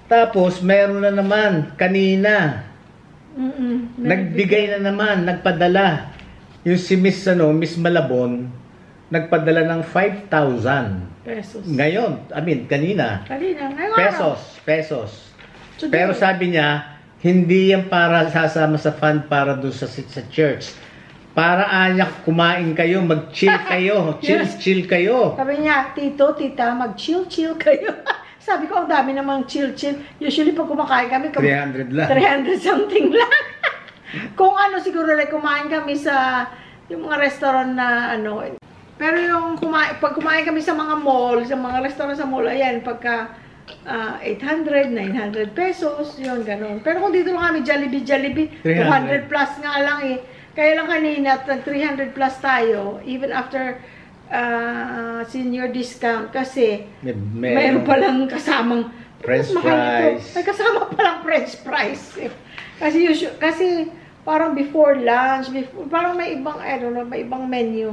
Tapos, meron na naman, kanina, nagbigay na naman, nagpadala. Yung si Miss Malabon, nagpadala ng 5,000 pesos. Ngayon, kanina. Ngayon Pesos. Pero sabi niya, hindi yan para sasama sa fund para doon sa church. Para ayak kumain kayo, mag-chill kayo, chill kayo. Sabi niya, tito, tita, mag-chill kayo. Sabi ko, ang dami namang chill-chill. Usually, pag kumakain kami, 300 lang. 300 something lang. Kung ano, siguro like, kumain kami sa yung mga restaurant na ano. Pero yung pag kumain kami sa mga mall, sa mga restaurant sa mall, ayan, pagka 800, 900 pesos, yun, ganun. Pero kung dito lang kami, Jollibee, 200 plus nga lang eh. Kaya lang kanina, 300 plus tayo, even after senior discount, kasi mayroon palang kasamang French fries. May kasama palang French fries. Kasi parang before lunch, parang may ibang, I don't know, may ibang menu.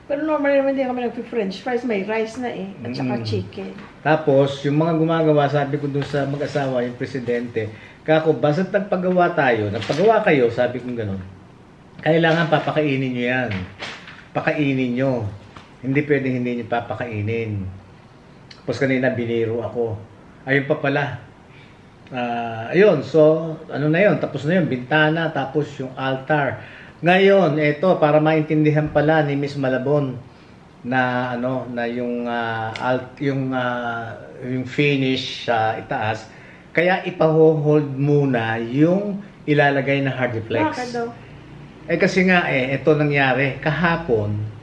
Pero normally naman din kami nag-French fries, may rice na eh, at saka chicken. Tapos, yung mga gumagawa, sabi ko dun sa mag-asawa, yung presidente, kako, basta't nagpagawa tayo, nagpagawa kayo, sabi ko gano'n, kailangan papakainin nyo yan. Pakainin nyo. Hindi pwedeng hindi nyo papakainin. Tapos kanina biniro ako. Ayun pa pala. Ayun, so, ano na yun, tapos na yun, bintana, tapos yung altar. Ngayon, eto, para maintindihan pala ni Miss Malabon na ano, na yung yung finish sa itaas, kaya ipa-hold muna yung ilalagay na hardiflex. Bakit daw? Kasi nga ito nangyari kahapon.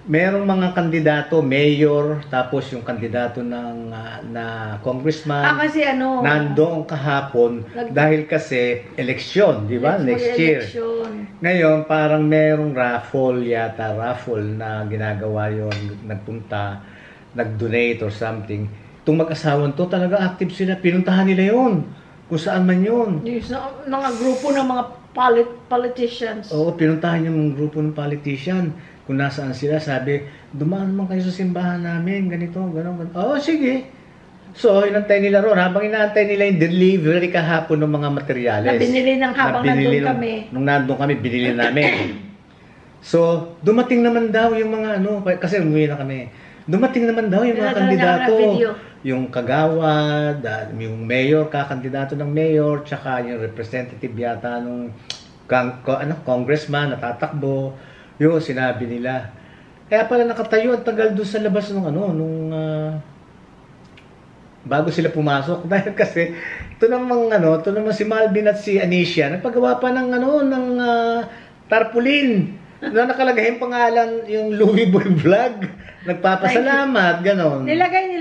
Merong mga kandidato, mayor, tapos yung kandidato ng na congressman. Kasi ano, nandoon kahapon dahil kasi eleksyon, di ba? Next year. Ngayon, parang merong raffle na ginagawa yon, nagpunta, nag-donate or something. Itong mag-asawan to, talaga active sila. Pinuntahan nila yon, kung saan man yun. Yung mga grupo ng mga politicians. Oo, pinuntahan yung grupo ng politician. Kung nasaan sila, sabi, dumaan naman kayo sa simbahan namin, ganito, gano'n. Oo, sige. So, inantay nila ron. Habang inaantay nila yung delivery kahapon ng mga materyales. Na binili ng habang nandun kami. Nung nandun kami, binili namin. So, dumating naman daw yung mga ano, kasi umuwi na kami. Dumating naman daw yung mga kandidato. Yung kagawad, yung mayor, kakandidato ng mayor, tsaka yung representative yata nung congressman na tatakbo. Yung sinabi nila. Kaya pala nakatayo ang tagal doon sa labas nung bago sila pumasok. Dahil kasi ito naman si Malvin at si Anisha nagpagawa pa ng tarpaulin na nakalagay yung pangalan yung Louie Boy Vlog. Nagpapasalamat, ganon. Nilagay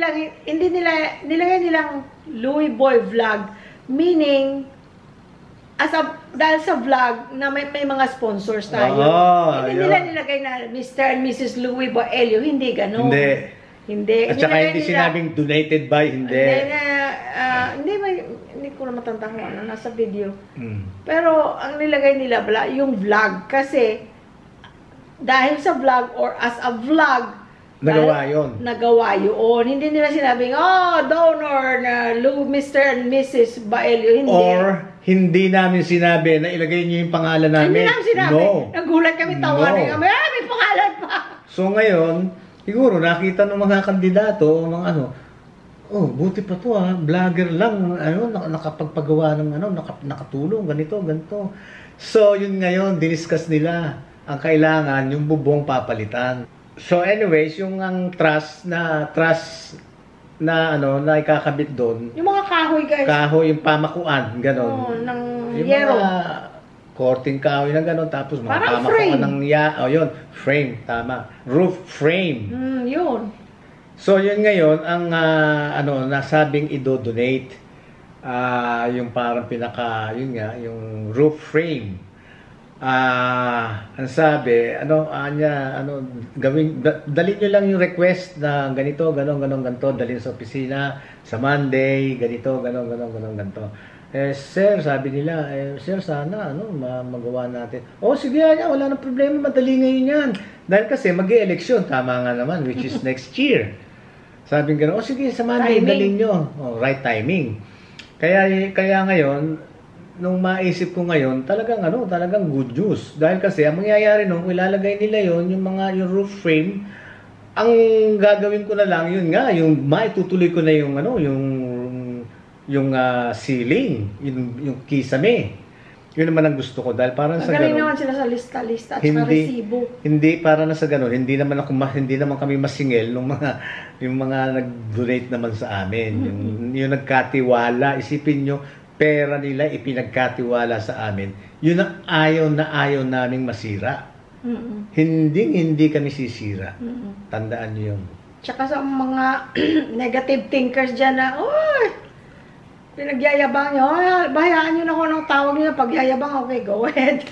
nilang Louie Boy Vlog, meaning dahil sa vlog na may mga sponsors tayo. Hindi nila nilagay na Mr. and Mrs. Louie Boelio, hindi gano'n. Hindi. At saka hindi sinabing donated by, hindi. Hindi ko na matanda kung ano, nasa video. Pero ang nilagay nila, yung vlog, kasi dahil sa vlog or as a vlog, nagawa yun. Hindi nila sinabing, donor na Mr. and Mrs. Baelio. Hindi. Or, hindi namin sinabi na ilagay niyo yung pangalan namin. Hindi namin sinabi. No. Nagulat kami, tawanin kami. May pangalan pa. So ngayon, siguro nakita ng mga kandidato, mga buti pa to vlogger lang, nakapagpagawa ng nakatulong, ganito. So yun ngayon, diniscuss nila ang kailangan, yung bubong papalitan. So anyways, yung ang truss na ikakabit doon. Yung mga kahoy, guys. Kahoy, yung pamakuan, gano'n. Ng yung yero. Mga korting kahoy na gano'n, tapos mga parang pamakuan ng yun, frame, tama. Roof frame. Yun. So, yun ngayon, ang nasabing i-donate, yung parang yung roof frame. Ang sabi, dalhin nyo lang yung request na ganito, ganito, dalhin sa opisina, sa Monday, ganito. Sir, sabi nila, sir, sana, magawa natin. Sige, wala nang problema, madali ngayon yan. Dahil kasi, mag-e-eleksyon, tama nga naman, which is next year. Sabi gano'n, sige, sa Monday, dalhin nyo. Right timing. Kaya ngayon, nung maisip ko ngayon, talagang good news. Dahil kasi, ang mangyayari nung ilalagay nila yon yung roof frame, ang gagawin ko na lang, yung maitutuloy ko na yung ceiling, yung kisame. Yun naman ang gusto ko dahil parang sa Magaling ganun. naman sila sa lista-lista at saka resibo. Hindi para na sa ganun, hindi naman kami masingil nung yung mga nag-donate naman sa amin. Yung nagkatiwala, isipin nyo, pera nila ipinagkatiwala sa amin. Yun ang ayaw naming masira. Hindi kami sisira. Tandaan nyo yun. Tsaka sa mga negative thinkers dyan na, oy, pinagyayabang nyo, bahayaan nyo na kung anong tawag nyo na pagyayabang, okay, go ahead.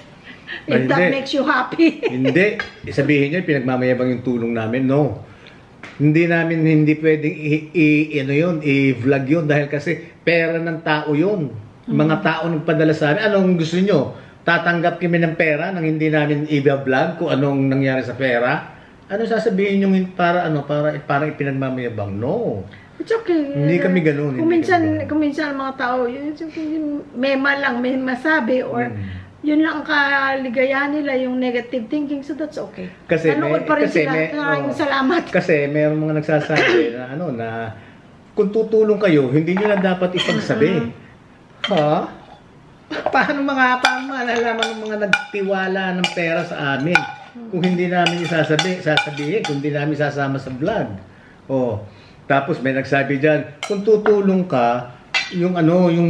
If that makes you happy. Hindi. Sabihin nyo, pinagmamayabang yung tulong namin. No. Hindi pwedeng i-vlog yun dahil kasi pera ng tao yun. Mga tao nagpadala sa amin. Anong gusto nyo? Tatanggap kami ng pera nang hindi namin i-vlog kung anong nangyari sa pera? Ano sasabihin nyo para ipinagmamayabang? No. It's okay. Hindi kami ganun. Kung minsan ang mga tao, may masabi or yun lang ang kaligayahan nila, yung negative thinking, so that's okay. Kasi nanood pa rin sila. Salamat. Kasi mayroong mga nagsasabi na kung tutulong kayo, hindi nyo na dapat ipagsabi. Ha? Paano malalaman ng mga nagtiwala ng pera sa amin kung hindi namin sasabihin, kung hindi namin sasama sa vlog? Tapos may nagsabi diyan, kung tutulong ka, yung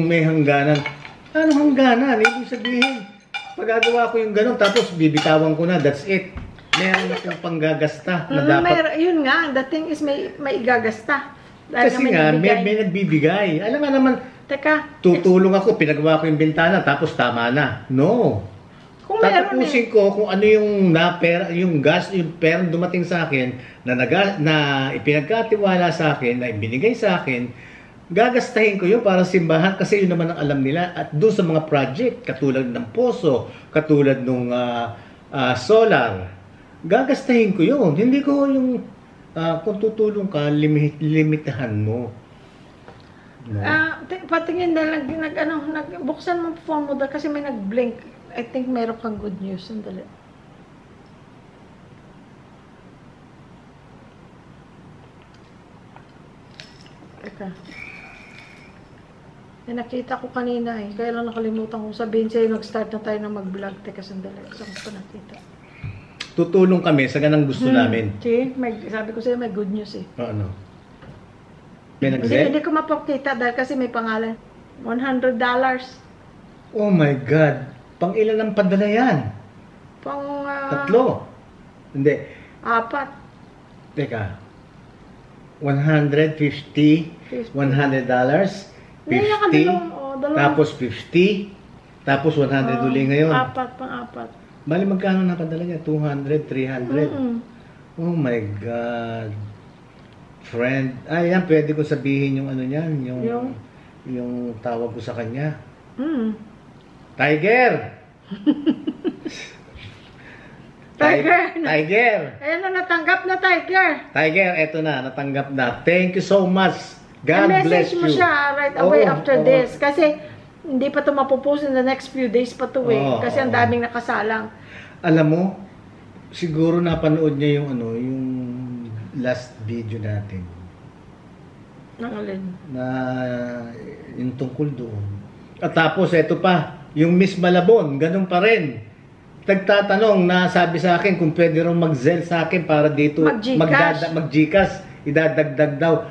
may hangganan. Anong hangganan? Ibig sabihin, magagawa ko yung ganun, tapos bibitawan ko na, that's it. Meron akong panggagasta na dapat. Yun nga, the thing is may igagasta. Kasi nga, may nagbibigay. Alam nga naman, teka, tutulong ako, pinagawa ko yung bintana, tapos tama na. No. Tatapusin ko kung ano yung pera dumating sa akin na ipinagkatiwala sa akin, na ibinigay sa akin, gagastahin ko yun para simbahan kasi yun naman ang alam nila. At doon sa mga project, katulad ng poso, katulad ng solar, gagastahin ko yun. Hindi ko yung kung tutulong ka, limitahan mo. No? Patingin na buksan mo phone mo kasi may nag-blink. I think meron kang good news. Sandali. Teka. Nakita ko kanina eh. Kaya lang nakalimutan kong sabihin sa'yo, nag-start na tayo na mag-vlog. Teka, sandali. Saan ko nakita? Tutulong kami sa ganang gusto namin. See? Sabi ko sa'yo, may good news eh. Ano? May nag-send? Hindi ko mapakita dahil kasi may pangalan. $100. Oh my God! Pang ilan ang padala yan? Pang... 3? Hindi. 4. Teka. $150. $100. 50. Tapos 50. Tapos 100 uli ngayon. 4 pang 4. Bali magkano na padala niya? 200, 300. Oh my God. Friend. Yan. Pwede ko sabihin yung ano niyan. Yung tawag ko sa kanya. Tiger! Tiger! Ayan na, natanggap na, Tiger. Tiger, eto na, natanggap na. Thank you so much. God bless you. I-message mo siya right away after this. Kasi hindi pa ito mapupost in the next few days pa ito eh. Kasi ang daming nakasalang. Alam mo, siguro napanood niya yung yung last video natin. Nangalin. Na yung tungkol doon. At tapos, eto pa, yung Miss Malabon, ganun pa rin. Nagtatanong na sabi sa akin kung pwede rin mag-Zelle sa akin para dito mag-Gcash. Idadagdag daw.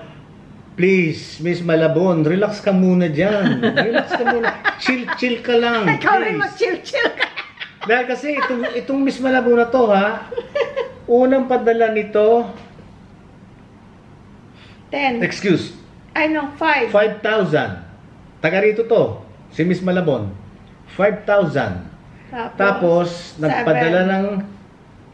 Please, Miss Malabon, relax ka muna dyan. Relax ka muna. Chill ka lang. Ikaw rin mag-chill ka. Dahil kasi itong Miss Malabon na to unang padala nito 10. Excuse. I know, 5. 5,000. Taga rito to. Si Miss Malabon. 5,000. Tapos nagpadala ng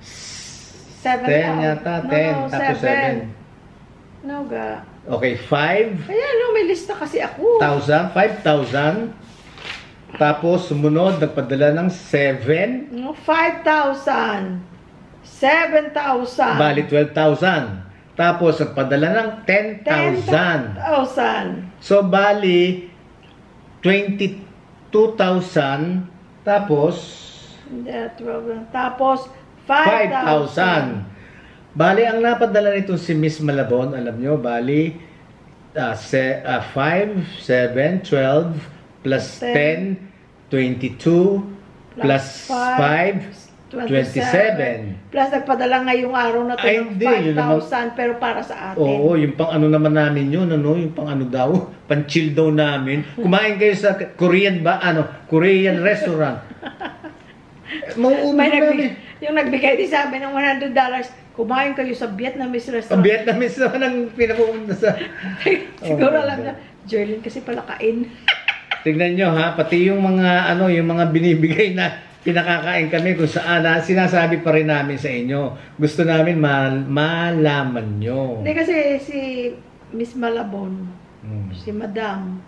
7 yata. 10. Tapos 7. No, ga. Okay, 5. Ayan, may lista kasi ako. 5,000. Tapos sumunod, nagpadala ng 7. No, 5,000. 7,000. Bali, 12,000. Tapos nagpadala ng 10,000. 10,000. So, bali, 22,000. Tapos, tapos 5,000. Bali, ang napadala nito si Miss Malabon, alam nyo, bali, 5, 7, 12, plus 10, 22 plus 5, 27. Plus nagpadala ngayong araw na ito Ay, ng hindi, yun naman. 5,000 pero para sa atin. Oo, yung pang ano naman namin yun, ano, yung pang ano daw, pang chill daw namin. Kumain kayo sa Korean Korean restaurant. May yung nagbigay din sa amin ng $100, kumain kayo sa Vietnamese restaurant. Vietnamese naman ang pinapupunta sa... Siguro Oh my alam God. na, Jerlyn kasi pala kain. Tignan nyo ha, pati yung mga ano, yung mga binibigay na pinakakain kami kung saan, sinasabi pa rin namin sa inyo. Gusto namin malaman nyo. Hindi kasi si Miss Malabon, si Madam,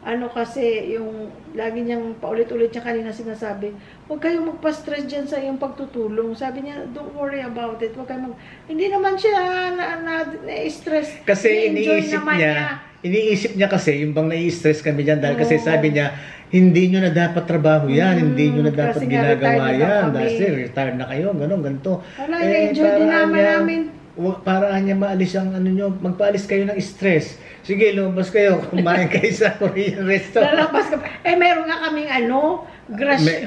ano kasi yung lagi niyang paulit-ulit niya kanina sinasabi, huwag kayong magpa-stress dyan sa iyong pagtutulong. Sabi niya, don't worry about it. Huwag kayong hindi naman siya na-stress. Kasi Ni-enjoy naman iniisip niya kasi yung bang nai-stress kami dyan dahil kasi sabi niya, hindi nyo na dapat trabaho yan, hindi nyo na dapat kasi ginagawa retired na yan. kami. Dahil retired na kayo, ganito. Wala, na-enjoy din naman namin. Paraan niya maalis ang ano nyo, magpaalis kayo ng stress. Sige, lumabas kayo, kumain kayo sa Korean restaurant. Lalabas ka. Meron nga kaming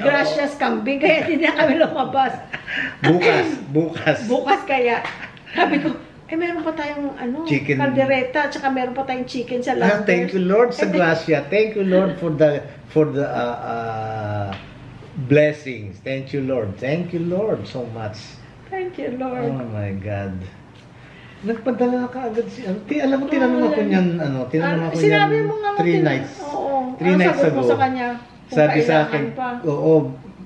gracias kambing, kaya hindi na kami lumabas. Bukas kaya. Sabi ko, meron pa tayong Chicken. kaldereta, tsaka meron pa tayong chicken sa last. Thank you Lord sa gracia. Thank you Lord for the blessings. Thank you Lord. Thank you Lord so much. Thank you, Lord. Oh my God. Nagpadala ka agad si alam mo, tinanong ako niyan, tinanong ako niyan Sinabi mo nga 3 nights. Oo. 3 nights sagot ago. mo sa kanya? Kung Sabi sa kailangan akin, pa. oo,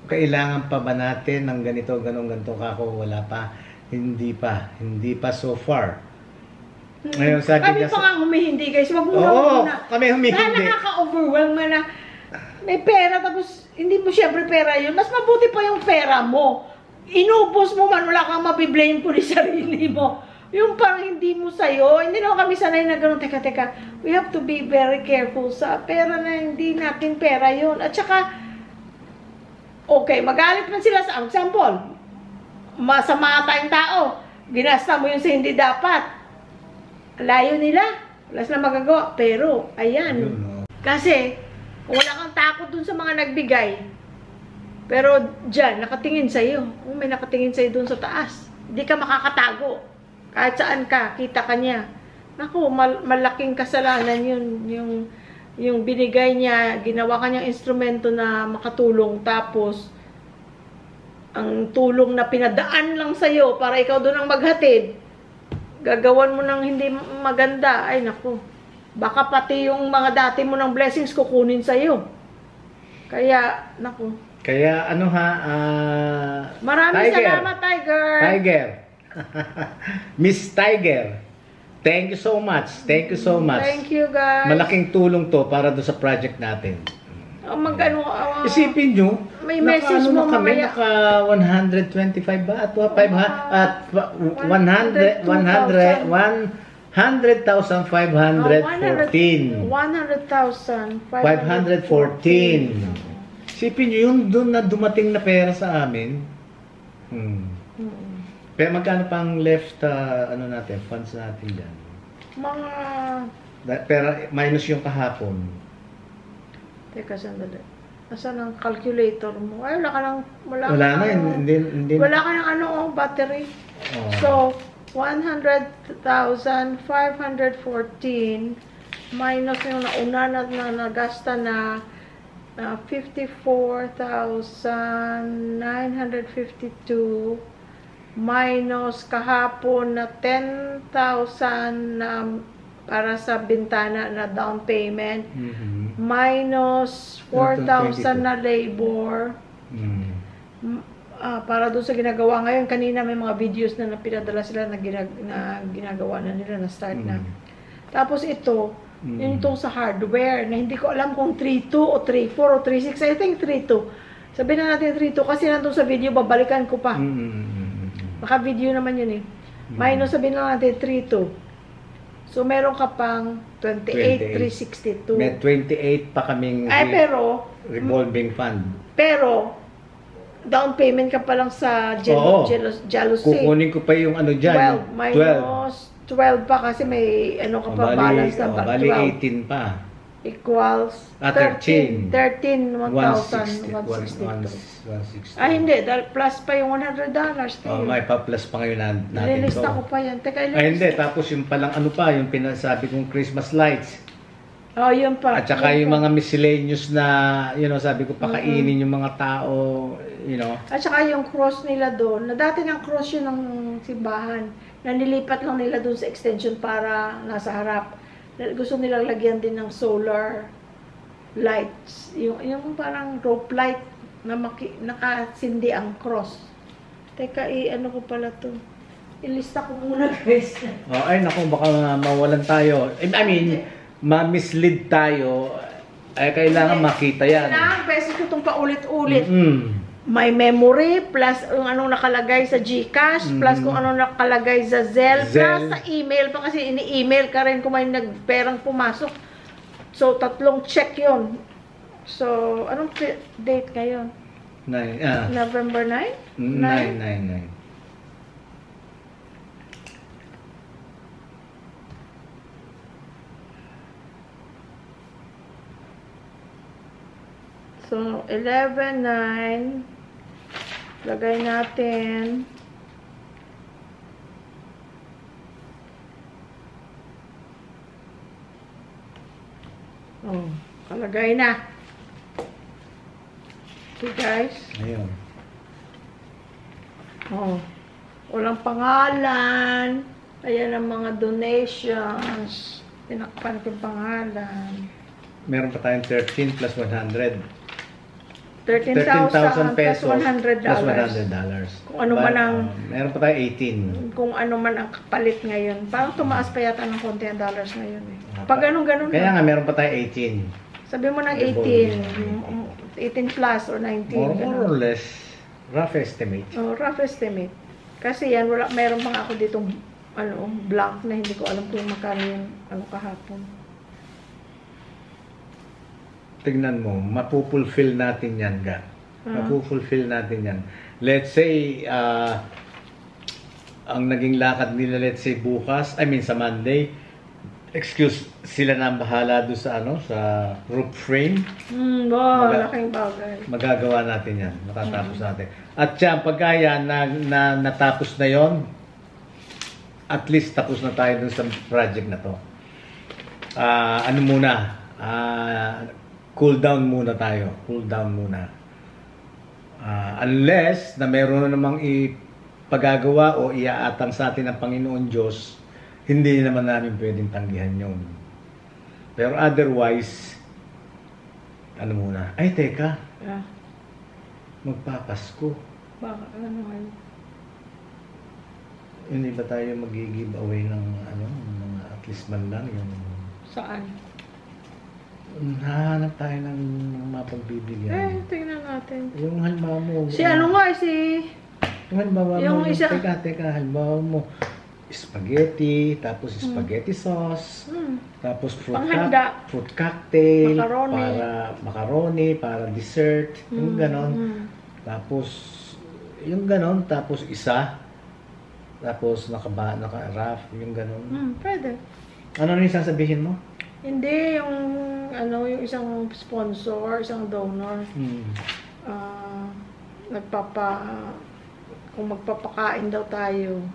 kailangan pa ba natin ng ganito, ganito, kako, wala pa. Hindi pa so far. Ngayon, sabi Kami niya pa nga humihindi, guys. Wag mo Oo, na. kami humihindi. Dahil nakaka-overwhelm mo na may pera, tapos hindi mo siyempre pera yun. Mas mabuti pa yung pera mo. Inubos mo man, wala kang mabiblame po ni sarili mo. Yung parang hindi mo sa'yo, hindi naman kami sanay na gano'n, teka, we have to be very careful sa pera na hindi natin pera yun. At saka, okay, magalit man sila sa example, masama tayong tao, ginasta mo yun sa hindi dapat. Layo nila, wala silang magagawa, pero, ayan. Kasi, wala kang takot dun sa mga nagbigay. Pero dyan, nakatingin sa'yo. Kung may nakatingin sa'yo dun sa taas, hindi ka makakatago. Kahit saan ka, kita ka niya. Naku, malaking kasalanan yun. Yung binigay niya, ginawa ka niyang instrumento na makatulong. Tapos, ang tulong na pinadaan lang sa'yo para ikaw doon ang maghatid, gagawan mo ng hindi maganda. Ay, naku. Baka pati yung mga dati mo ng blessings kukunin sa'yo. Kaya, naku. Kaya Maraming salamat, Tiger. Miss Tiger, thank you so much. Thank you so much. Thank you, guys. Malaking tulong to para do sa project natin. Isipin nyo, may message mo kami, mamaya. naka 125 ba? At 100,514. 514. Isipin nyo, yung doon na dumating na pera sa amin. Pero magkano pang left, natin, funds natin dyan? Pero minus yung kahapon. Teka, sandali. Nasaan ang calculator mo? Ay, wala ka ng battery. So, 100,514 minus yung nauna na nagasta na 54,952 minus kahapon na 10,000 na para sa bintana na down payment, minus 4,000 na labor, para doon sa ginagawa ngayon. Kanina may mga videos na pinadala sila na ginagawa na nila, na start na. Tapos ito, yun itong sa hardware, na hindi ko alam kung 3.2 o 3.4 o 3.6. I think 3.2. Sabihin na natin 3.2 kasi nandun sa video, babalikan ko pa. Baka video naman yun eh. Minus sabihin na natin 3.2. So meron ka pang 28,362. May 28 pa kaming revolving fund. Pero, down payment ka pa lang sa Jealousy. Kukunin ko pa yung dyan. 12. Minus 12 pa kasi may ka pa balance na bali 18 pa. equals 13. 13, 160. 162. Ay, hindi. Dahil plus pa yung $100. Oh, may pa-plus pa ngayon natin Nililista to. ko pa yan. Teka, Ay, hindi. Tapos yung palang ano pa, yung pinasabi kong Christmas lights. Oh, yun pa. At saka yung mga miscellaneous na, sabi ko, pakainin yung mga tao, At saka yung cross nila doon, na dati ng cross yun ng simbahan, na nilipat lang nila doon sa extension para nasa harap. Gusto nilang lagyan din ng solar lights. Yung parang rope light na nakasindi ang cross. Teka, ano ko pala to? Ilista ko muna, guys. Oh, ay, naku, baka mawalan tayo. I mean, ma-mislead tayo. Ay, kailangan makita yan. Kailangan, beses ko itong paulit-ulit. May memory, plus yung anong nakalagay sa GCash, plus kung anong nakalagay sa Zelle, plus sa email pa kasi ini-email ka rin kung may nagperang pumasok. So, 3 check yun. So, anong date ngayon? November 9? 9. So, 11/9. Lagay natin. Oh, kalagay na. Okay, guys. Ayun. Oh, walang pangalan. Ayan ang mga donations. Tinakpan ko yung pangalan. Meron pa tayong 13 plus 100. 13,000 pesos plus $100. Plus $100. Kung ano man ang... meron pa tayong 18. Kung ano man ang kapalit ngayon. Parang tumaas pa yata ng konti ang dollars ngayon eh. Pag ganun-ganun. Kaya nga, meron pa tayong 18. Sabi mo ng 18. 18 plus or 19. More or less, rough estimate. Oh, rough estimate. Kasi yan, meron pa nga ako ditong blank na hindi ko alam kung magkano yung kahapon. Tignan mo, mapupulfill natin yan, Ga. Mapupulfill natin yan. Let's say, ang naging lakad nila, let's say, bukas, sa Monday, sila na ang bahala doon sa, sa roof frame. Laking bagay. Magagawa natin yan, matatapos natin. At yan, pagka yan, natapos na yon, at least tapos na tayo dun sa project na to. Ano muna, cool down muna tayo. Cool down muna. Unless na meron na namang ipagagawa o iaatang sa atin ng Panginoon Diyos, hindi naman namin pwedeng tanggihan yun. Pero otherwise, ano muna? Ay, teka. Magpapasko. Bakit? Ano ngayon? Hindi ba tayo mag-give away ng mga at least man lang yung... Saan? Nahanap tayo ng mapagbibigyan. Tingnan natin. Yung halimbawa mo. Yung halimbawa yung mo. Isa. Teka, halimbawa mo. Spaghetti, tapos spaghetti sauce, tapos fruit cocktail, macaroni, para dessert, yung ganon. Tapos, yung ganon, tapos isa, tapos naka-wrap, yung ganon. Pwede. Ano yung sasabihin mo? Hindi, yung isang sponsor, isang donor, kung magpapakain daw tayo,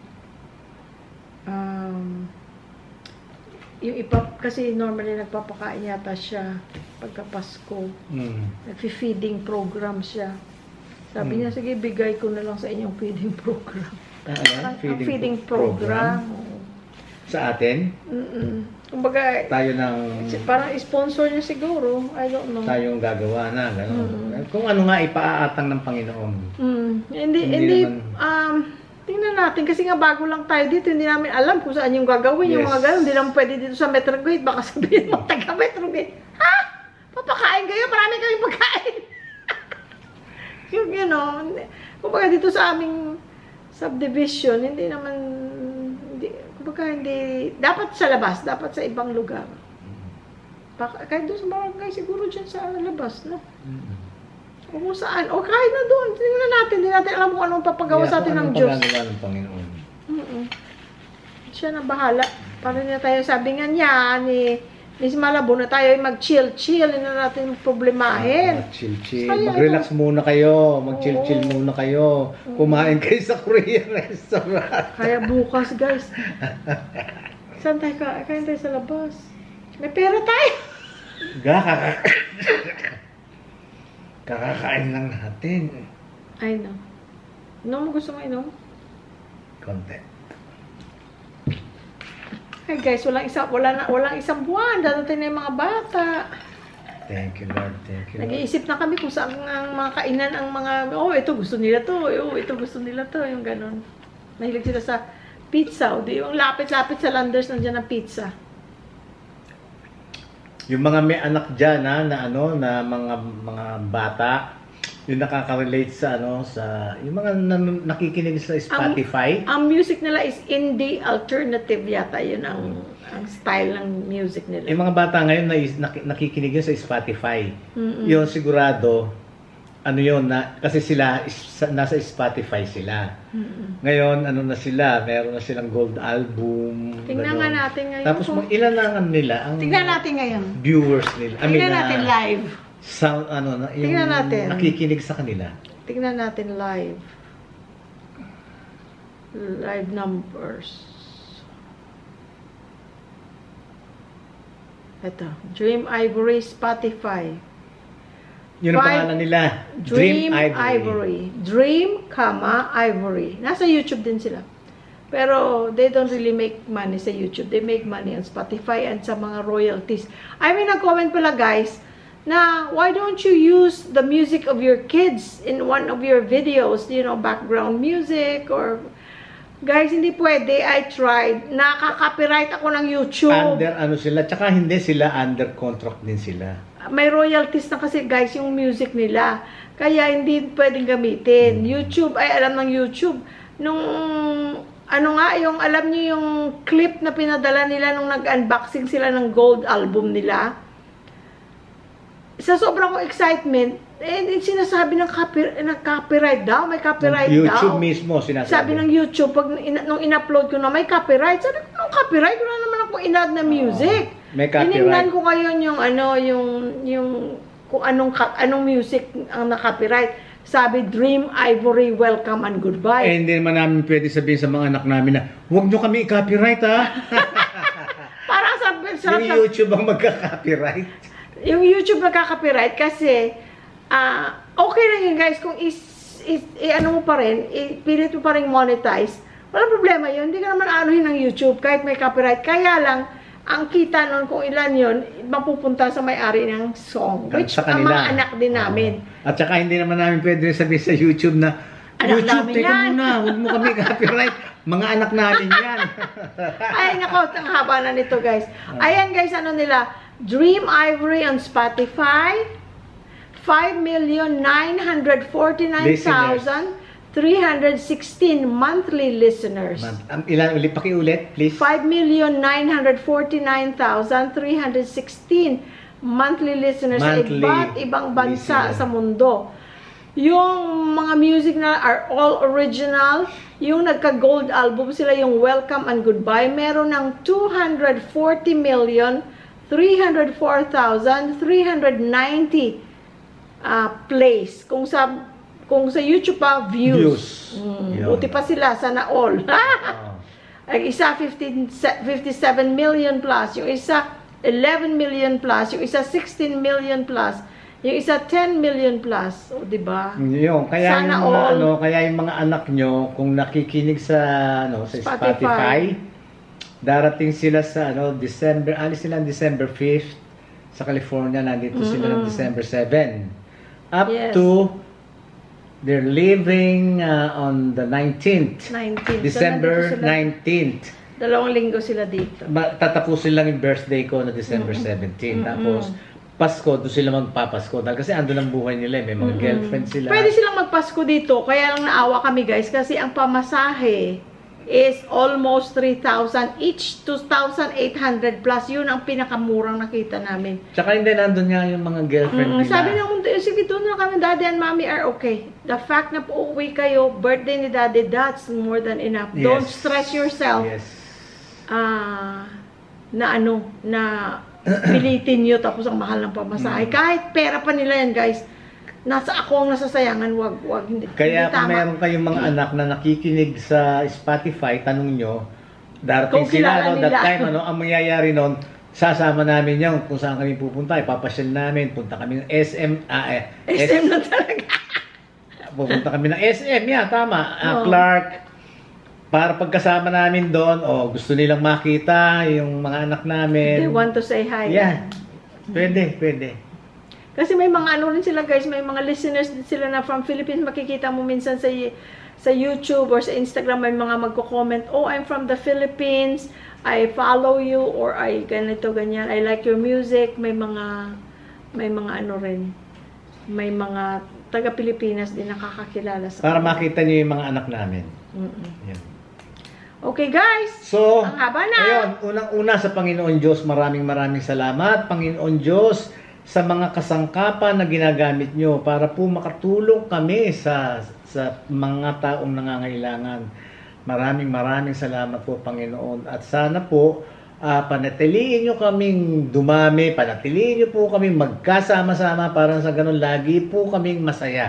kasi normally nagpapakain yata siya pagka Pasko. Nag-feeding program siya. Sabi niya, sige, bigay ko na lang sa inyong feeding program. Feeding program. Sa atin? Kumbaga, tayo ng... Parang sponsor niya siguro. I don't know. Tayong gagawa na. Kung ano nga ipaaatang ng Panginoon. Hindi tingnan natin. Kasi nga bago lang tayo dito. Hindi namin alam kung saan yung gagawin. Yung mga gano'n. Hindi lang pwede dito sa Metrogate. Baka sabihin mo, taga Metrogate. Ha? Papakain kayo? Marami kaming pagkain. Yung kumbaga dito sa aming subdivision, hindi naman... hindi, dapat sa labas, dapat sa ibang lugar. Kahit doon sa barangay, siguro dyan sa labas, no? O kung saan, o kahit na doon, tingnan natin, hindi natin alam kung anong papagawa sa atin ng Diyos. Papagawa ng Panginoon. Siya na bahala. Para niya tayo, sabi nga niya, Miss Malabo na tayo ay mag-chill-chill, hindi na natin problemahin. Chill-chill. Kaya Mag-relax muna kayo. Mag-chill-chill muna kayo. Kumain kayo sa Korean restaurant. Kaya bukas, guys. Saan tayo kain tayo sa labas? May pera tayo. Kakakain lang natin. Ay, no. Ano mo gusto mo inom? Konti. Ay guys, walang isang buwan. Dadating na yung mga bata. Thank you, Lord. Thank you, Lord. Nag-iisip na kami kung saan ang mga kainan ang mga, oh, ito gusto nila to. Oh, ito gusto nila to. Yung ganun. Mahilig sila sa pizza. O, di, yung lapit-lapit sa Landers nandiyan ang pizza. Yung mga may anak dyan, na mga bata, yung nakaka-relate sa yung mga nakikinig sa Spotify. Ang music nila is indie alternative yata. Yun ang style ng music nila. Yung mga bata ngayon nakikinig yun sa Spotify. Yun sigurado, kasi sila, nasa Spotify sila. Ngayon, na sila, meron na silang gold album. Tingnan nga natin ngayon. Tapos ilan na nila ang tingnan natin ngayon. Viewers nila. Tingnan natin live. Sound, yung tingnan natin. nakikinig sa kanila. Tingnan natin live. Live numbers. Ito. Dream Ivory Spotify. Yun ang pangalan nila. Dream Ivory. Dream, Ivory. Nasa YouTube din sila. Pero they don't really make money sa YouTube. They make money on Spotify and sa mga royalties. I mean, nag-comment pala guys, na why don't you use the music of your kids in one of your videos, background music or guys, hindi pwede. I tried. Nakaka-copyright ako ng YouTube. Under sila, tsaka hindi sila under contract din sila. May royalties na kasi guys yung music nila. Kaya hindi pwedeng gamitin. YouTube, ay alam ng YouTube. Nung yung alam niyo yung clip na pinadala nila nung nag-unboxing sila ng gold album nila. Sa sobrang excitement, sinasabi ng copyright daw, may copyright YouTube daw. YouTube mismo sinasabi. Sabi ng YouTube, nung in-upload ko na, may copyright. Sabi ko, nung copyright, wala naman akong in-add na music. May copyright. Tinignan ko ngayon kung anong music ang na-copyright. Sabi, Dream Ivory, welcome and goodbye. Hindi naman namin pwede sabihin sa mga anak namin na, huwag nyo kami i-copyright, ha? Parang yung YouTube ang magka-copyright. Yung YouTube nagka-copyright kasi okay lang yun guys kung mo pa rin, ipilit mo pa rin monetize. Walang problema yun. Hindi ka naman anuhin ng YouTube kahit may copyright. Kaya lang, ang kita nun kung ilan yun, mapupunta sa may-ari ng song. Which ang mga anak din namin. At saka hindi naman namin pwede sabihin sa YouTube na, anak YouTube, teka yan. muna, huwag mo kami copyright. Mga anak namin yan. Ay, nako, ang haba na nito guys. Ayan guys, nila, Dream Ivory on Spotify, 5,949,316 monthly listeners. Ilan ulit? Pakiulit, please. 5,949,316 monthly listeners sa iba't ibang bansa sa mundo. Yung mga music na are all original. Yung nagka-gold album sila, yung Welcome and Goodbye, meron ng 240,304,390 plays. Kung sa YouTube pa, views. Buti pa sila, sana all. Ang isa 57 million plus, yung isa 11 million plus, yung isa 16 million plus, yung isa 10 million plus. O, diba? Yung, kaya sana yung mga, kaya yung mga anak nyo, kung nakikinig sa Spotify, darating sila sa December, sila December 5th sa California, nandito sila ng December 7. Up to they're leaving on the 19th. December 19th. 2 linggo sila dito. Tatapusin lang yung birthday ko na December 17. Tapos Pasko, doon sila magpapasko. Kasi andun ang buhay nila. May mga girlfriend sila. Pwede silang magpasko dito. Kaya lang naawa kami guys. Kasi ang pamasahe is almost 3,000 each, 2,800 plus. Yun ang pinakamurang nakita namin. Tsaka hindi nandun nga yung mga girlfriend nila. Sabi ng sige, doon na kami, daddy and mommy are okay. The fact na uuwi kayo, birthday ni daddy, that's more than enough. Yes. Don't stress yourself. Yes. Na pilitin nyo tapos ang mahal ng pamasahe. Kahit pera pa nila yan, guys. Nasa ako ang nasasayangan, wag hindi. Kaya hindi kung tama. meron kayong mga anak na nakikinig sa Spotify, tanong nyo, darating Kung kilala sila, no, that nila. time, ang mangyayari nun, sasama namin yan kung saan kami pupunta, ipapasyal namin, punta kami ng SM, SM na talaga. pupunta kami ng SM, yan, tama, Oo. Clark, para pagkasama namin doon, gusto nilang makita yung mga anak namin. They want to say hi. Yeah, pwede. Kasi may mga ano rin sila, guys, may mga listeners din sila na from Philippines. Makikita mo minsan sa YouTube or sa Instagram, may mga magko-comment, oh, I'm from the Philippines, I follow you, or I ganito, ganyan, I like your music. May mga ano rin, may mga taga-Pilipinas din nakakakilala sa Para kanila. makita niyo yung mga anak namin. Yan. Okay, guys. So, Ang haba na. ayun, unang-una sa Panginoon Diyos, maraming salamat, Panginoon Diyos, sa mga kasangkapan na ginagamit nyo para po makatulong kami sa mga taong nangangailangan. Maraming salamat po, Panginoon. At sana po, panatiliin nyo kaming dumami, panatiliin nyo po kaming magkasama-sama para sa ganun lagi po kaming masaya.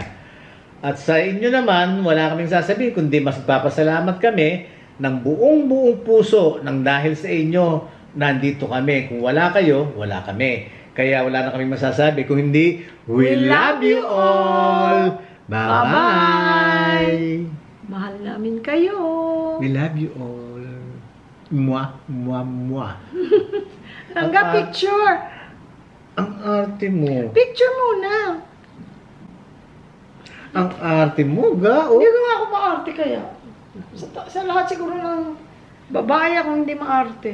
At sa inyo naman, wala kaming sasabihin, kundi mas papasalamat kami ng buong puso nang dahil sa inyo, nandito kami. Kung wala kayo, wala kami. Kaya wala na kaming masasabi. Kung hindi, we love you all! Bye-bye! Mahal namin kayo. We love you all. Mwah, mwah, mwah. Hanggang picture. Ang arte mo. Picture muna. Ang arte mo, ga. Oh. Hindi ko nga ako maarte kaya. Sa lahat siguro ng babae ako hindi maarte.